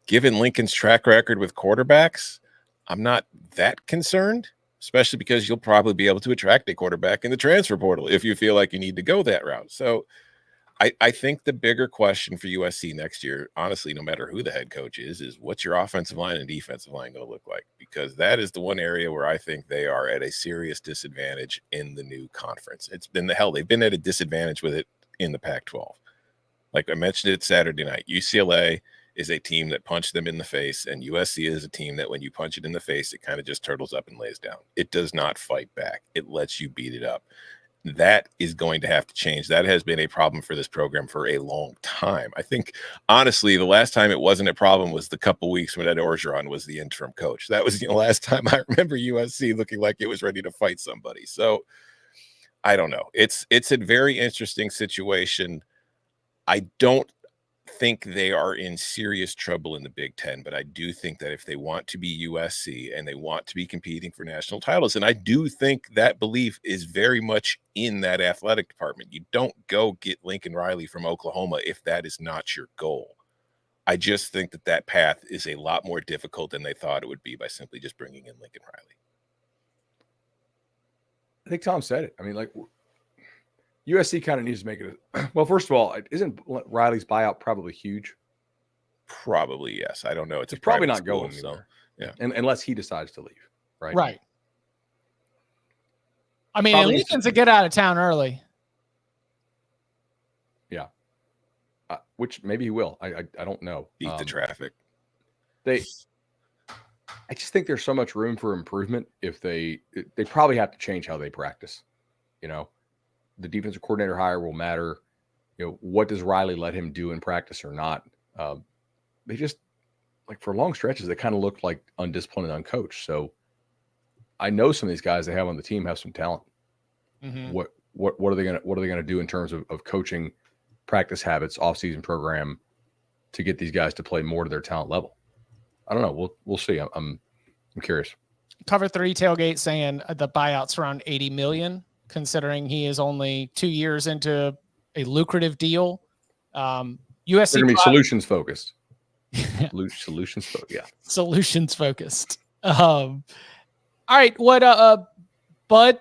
S3: given Lincoln's track record with quarterbacks, I'm not that concerned, especially because you'll probably be able to attract a quarterback in the transfer portal if you feel like you need to go that route. So I think the bigger question for USC next year, honestly, no matter who the head coach is what's your offensive line and defensive line going to look like? Because that is the one area where I think they are at a serious disadvantage in the new conference. It's been they've been at a disadvantage with it in the Pac-12. Like I mentioned it Saturday night, UCLA is a team that punched them in the face, and USC is a team that when you punch it in the face, it kind of just turtles up and lays down. It does not fight back. It lets you beat it up. That is going to have to change. That has been a problem for this program for a long time. I think, honestly, the last time it wasn't a problem was the couple weeks when Ed Orgeron was the interim coach. That was the last time I remember USC looking like it was ready to fight somebody. So I don't know. It's a very interesting situation. I don't think they are in serious trouble in the Big Ten, but I do think that if they want to be USC and they want to be competing for national titles, and I do think that belief is very much in that athletic department. You don't go get Lincoln Riley from Oklahoma if that is not your goal. I just think that path is a lot more difficult than they thought it would be by simply just bringing in Lincoln Riley.
S2: I think Tom said it. I mean, like, USC kind of needs to make it. Well, first of all, isn't Riley's buyout probably huge?
S3: Probably, yes. I don't know. It's
S2: probably not
S3: school,
S2: going anywhere.
S3: So, yeah.
S2: Unless he decides to leave, right?
S1: Right. I mean, Lincoln's a get out of town early.
S2: Yeah. Which maybe he will. I don't know.
S3: Beat the traffic.
S2: I just think there's so much room for improvement if they probably have to change how they practice. You know, the defensive coordinator hire will matter. You know, what does Riley let him do in practice or not? They just, like, for long stretches, they kind of look like undisciplined and uncoached. So I know some of these guys they have on the team have some talent.
S1: Mm-hmm.
S2: What are they gonna do in terms of coaching, practice habits, off-season program to get these guys to play more to their talent level? I don't know. We'll see. I'm curious.
S1: Cover 3 tailgate saying the buyout's around $80 million, considering he is only 2 years into a lucrative deal. USC
S2: They're gonna be solutions focused. Solutions focused. Yeah.
S1: Solutions focused. All right. What Bud,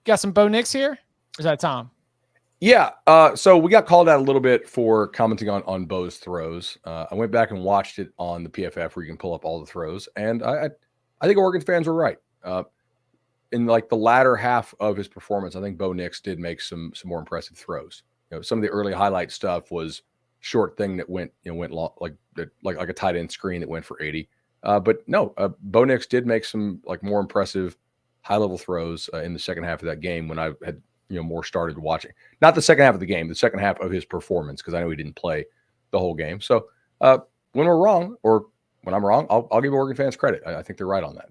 S1: got some Bo Nix here? Or is that Tom?
S2: Yeah. So we got called out a little bit for commenting on Bo's throws. I went back and watched it on the PFF where you can pull up all the throws. And I think Oregon fans were right. In like the latter half of his performance, I think Bo Nix did make some more impressive throws. You know, some of the early highlight stuff was short thing that went long, like a tight end screen that went for 80. But no, Bo Nix did make some like more impressive high level throws in the second half of that game when I had more started watching. Not the second half of the game, the second half of his performance, because I know he didn't play the whole game. So when we're wrong, or when I'm wrong, I'll give Oregon fans credit. I think they're right on that.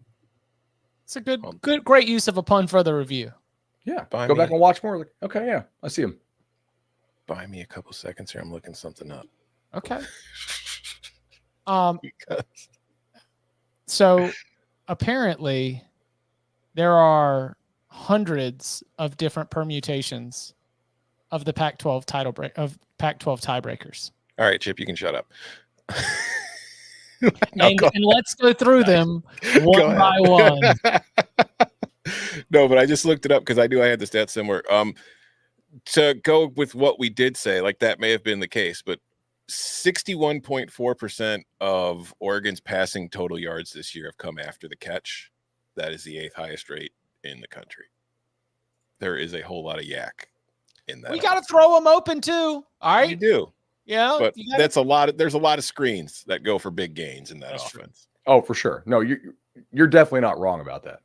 S1: It's a great use of a pun for the review.
S2: Yeah, go back and watch more. Like, okay, yeah, I see him.
S3: Buy me a couple seconds here. I'm looking something up.
S1: Okay. So apparently there are hundreds of different permutations of the Pac-12 Pac-12 tiebreakers.
S3: All right, Chip, you can shut up.
S1: and let's go through them one by one.
S3: No, but I just looked it up because I knew I had the stats somewhere. To go with what we did say, like that may have been the case, but 61.4% of Oregon's passing total yards this year have come after the catch. That is the 8th highest rate in the country. There is a whole lot of yak in that.
S1: We got to throw them open too. All right.
S3: You do.
S1: Yeah.
S3: But there's a lot of screens that go for big gains in that offense.
S2: True. Oh, for sure. No, you're definitely not wrong about that.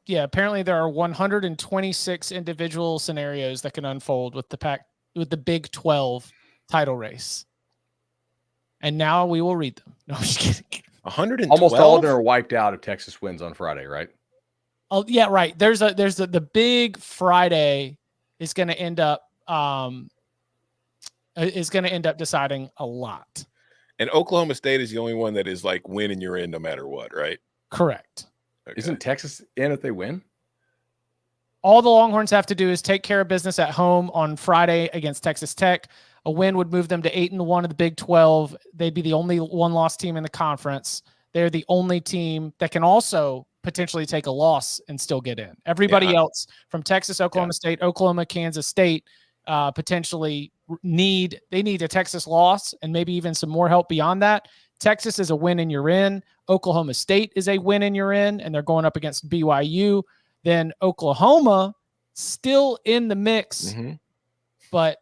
S1: Yeah, apparently there are 126 individual scenarios that can unfold with the Big 12 title race. And now we will read them. No, I'm just kidding.
S3: 112?
S2: Almost all of them are wiped out if Texas wins on Friday, right?
S1: Oh, yeah, right. There's the big Friday is going to end up deciding a lot.
S3: And Oklahoma State is the only one that is like win and you're in no matter what, right?
S1: Correct.
S2: Okay. Isn't Texas in if they win?
S1: All the Longhorns have to do is take care of business at home on Friday against Texas Tech. A win would move them to 8-1 of the Big 12. They'd be the only one-loss team in the conference. They're the only team that can also potentially take a loss and still get in. Everybody else from Texas, Oklahoma State, Oklahoma, Kansas State potentially need a Texas loss and maybe even some more help beyond that. Texas is a win and you're in. Oklahoma State is a win and you're in, and they're going up against BYU. Then Oklahoma still in the mix, but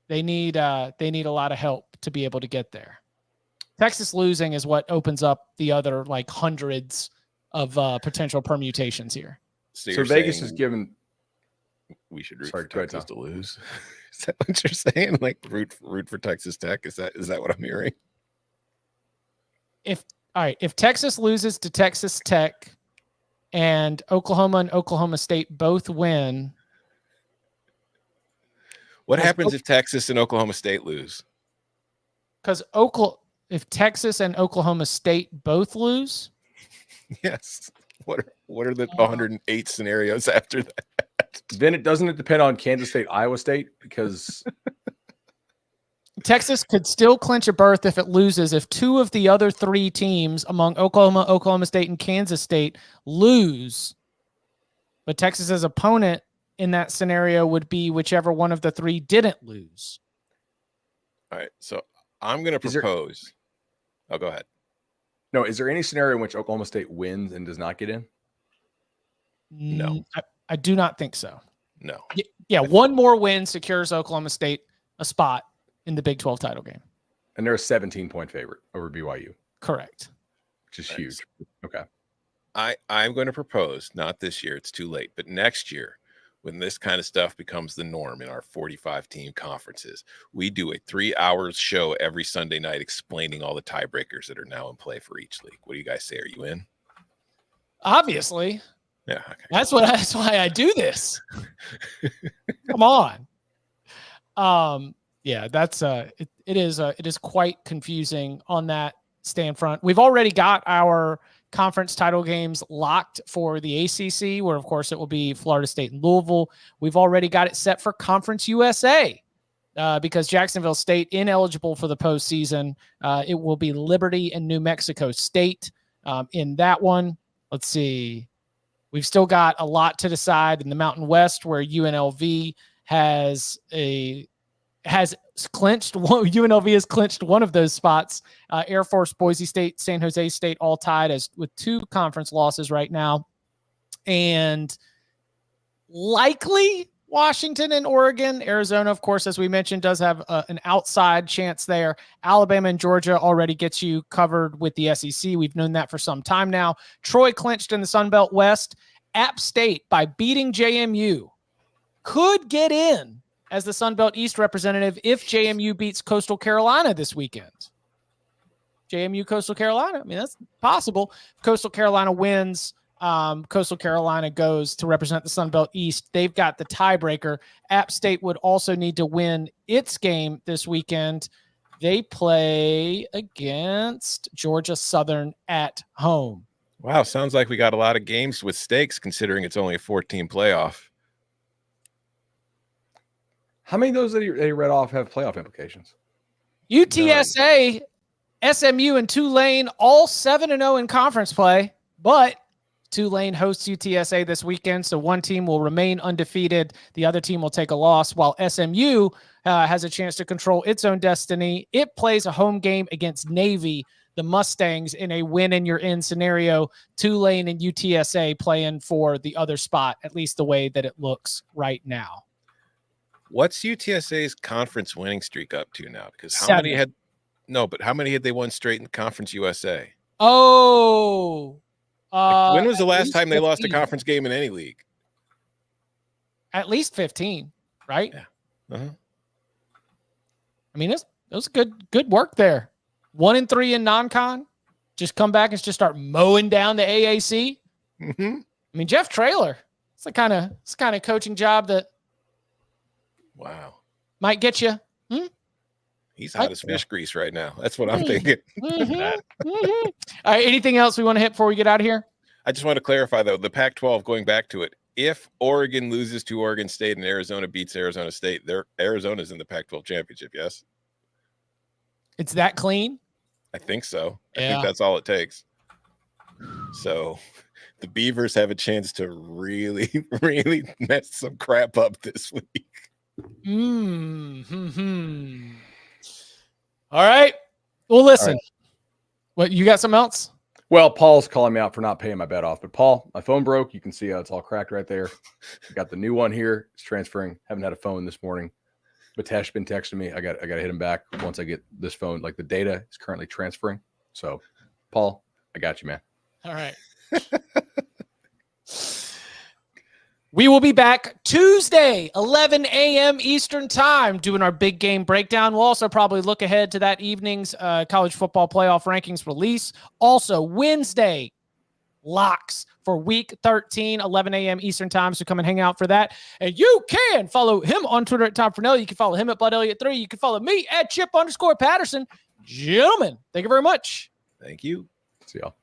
S1: they need a lot of help to be able to get there. Texas losing is what opens up the other like hundreds of potential permutations here.
S3: So
S2: Vegas is given.
S3: We should root for Texas to lose. Is that what you're saying? Like root for Texas Tech? Is that what I'm hearing?
S1: If Texas loses to Texas Tech and Oklahoma and Oklahoma State both win,
S3: what happens if Texas and Oklahoma State lose?
S1: Because if Texas and Oklahoma State both lose,
S3: yes. What are the 108 scenarios after that?
S2: Then it doesn't depend on Kansas State, Iowa State, because
S1: Texas could still clinch a berth if it loses. If two of the other three teams among Oklahoma, Oklahoma State, and Kansas State lose, but Texas's opponent in that scenario would be whichever one of the three didn't lose.
S3: All right, so I'm going to propose. Go ahead.
S2: No, is there any scenario in which Oklahoma State wins and does not get in?
S3: No.
S1: I do not think so.
S3: No.
S1: Yeah, one more win secures Oklahoma State a spot in the Big 12 title game.
S2: And they're a 17-point favorite over BYU.
S1: Correct.
S2: Which is huge. Okay.
S3: I'm going to propose, not this year, it's too late, but next year, when this kind of stuff becomes the norm in our 45-team conferences, we do a 3-hour show every Sunday night explaining all the tiebreakers that are now in play for each league. What do you guys say? Are you in?
S1: Obviously.
S3: Yeah. Okay.
S1: That's why I do this. Come on. Yeah, that's it is quite confusing on that stand front. We've already got our conference title games locked for the ACC, where of course it will be Florida State and Louisville. We've already got it set for Conference USA because Jacksonville State ineligible for the postseason. It will be Liberty and New Mexico State in that one. Let's see. We've still got a lot to decide in the Mountain West, where UNLV has clinched. UNLV has clinched one of those spots. Air Force, Boise State, San Jose State, all tied with 2 conference losses right now, and likely Washington and Oregon. Arizona, of course, as we mentioned, does have an outside chance there. Alabama and Georgia already gets you covered with the SEC. We've known that for some time now. Troy clinched in the Sun Belt West. App State, by beating JMU, could get in as the Sun Belt East representative if JMU beats Coastal Carolina this weekend. JMU, Coastal Carolina. I mean, that's possible. If Coastal Carolina wins, Coastal Carolina goes to represent the Sun Belt East. They've got the tiebreaker. App State would also need to win its game this weekend. They play against Georgia Southern at home.
S3: Wow, sounds like we got a lot of games with stakes considering it's only a 14 playoff.
S2: How many of those that you read off have playoff implications?
S1: UTSA, SMU, and Tulane all 7-0 in conference play, but Tulane hosts UTSA this weekend, so one team will remain undefeated. The other team will take a loss, while SMU has a chance to control its own destiny. It plays a home game against Navy, the Mustangs, in a win-and-you're-in scenario. Tulane and UTSA playing for the other spot, at least the way that it looks right now.
S3: What's UTSA's conference winning streak up to now? Because how
S1: 7.
S3: many had they won straight in Conference USA?
S1: Oh,
S3: when was the last time they lost a conference game in any league?
S1: At least 15, right?
S3: Yeah. Uh-huh.
S1: I mean, it was good work there. 1-3 in non-con. Just come back and just start mowing down the AAC.
S3: Mm-hmm.
S1: I mean, Jeff Traylor. It's the kind of coaching job that might get you.
S3: He's hot as fish grease right now. That's what I'm thinking.
S1: All right. Anything else we want to hit before we get out of here?
S3: I just want to clarify, though, the Pac-12, going back to it, if Oregon loses to Oregon State and Arizona beats Arizona State, Arizona's in the Pac-12 championship, yes?
S1: It's that clean?
S3: I think so.
S1: Yeah.
S3: I think that's all it takes. So the Beavers have a chance to really, really mess some crap up this week.
S1: All right. Well, listen. What, you got something else?
S2: Well, Paul's calling me out for not paying my bet off. But Paul, my phone broke. You can see how it's all cracked right there. Got the new one here. It's transferring. Haven't had a phone this morning. Batesh been texting me. I got to hit him back once I get this phone. Like, the data is currently transferring. So, Paul, I got you, man.
S1: All right. We will be back Tuesday, 11 a.m. Eastern time, doing our big game breakdown. We'll also probably look ahead to that evening's college football playoff rankings release. Also, Wednesday, locks for week 13, 11 a.m. Eastern time. So come and hang out for that. And you can follow him on Twitter at Tom Fernelli. You can follow him at BudElliott3. You can follow me at Chip_Patterson. Gentlemen, thank you very much.
S3: Thank you.
S2: See y'all.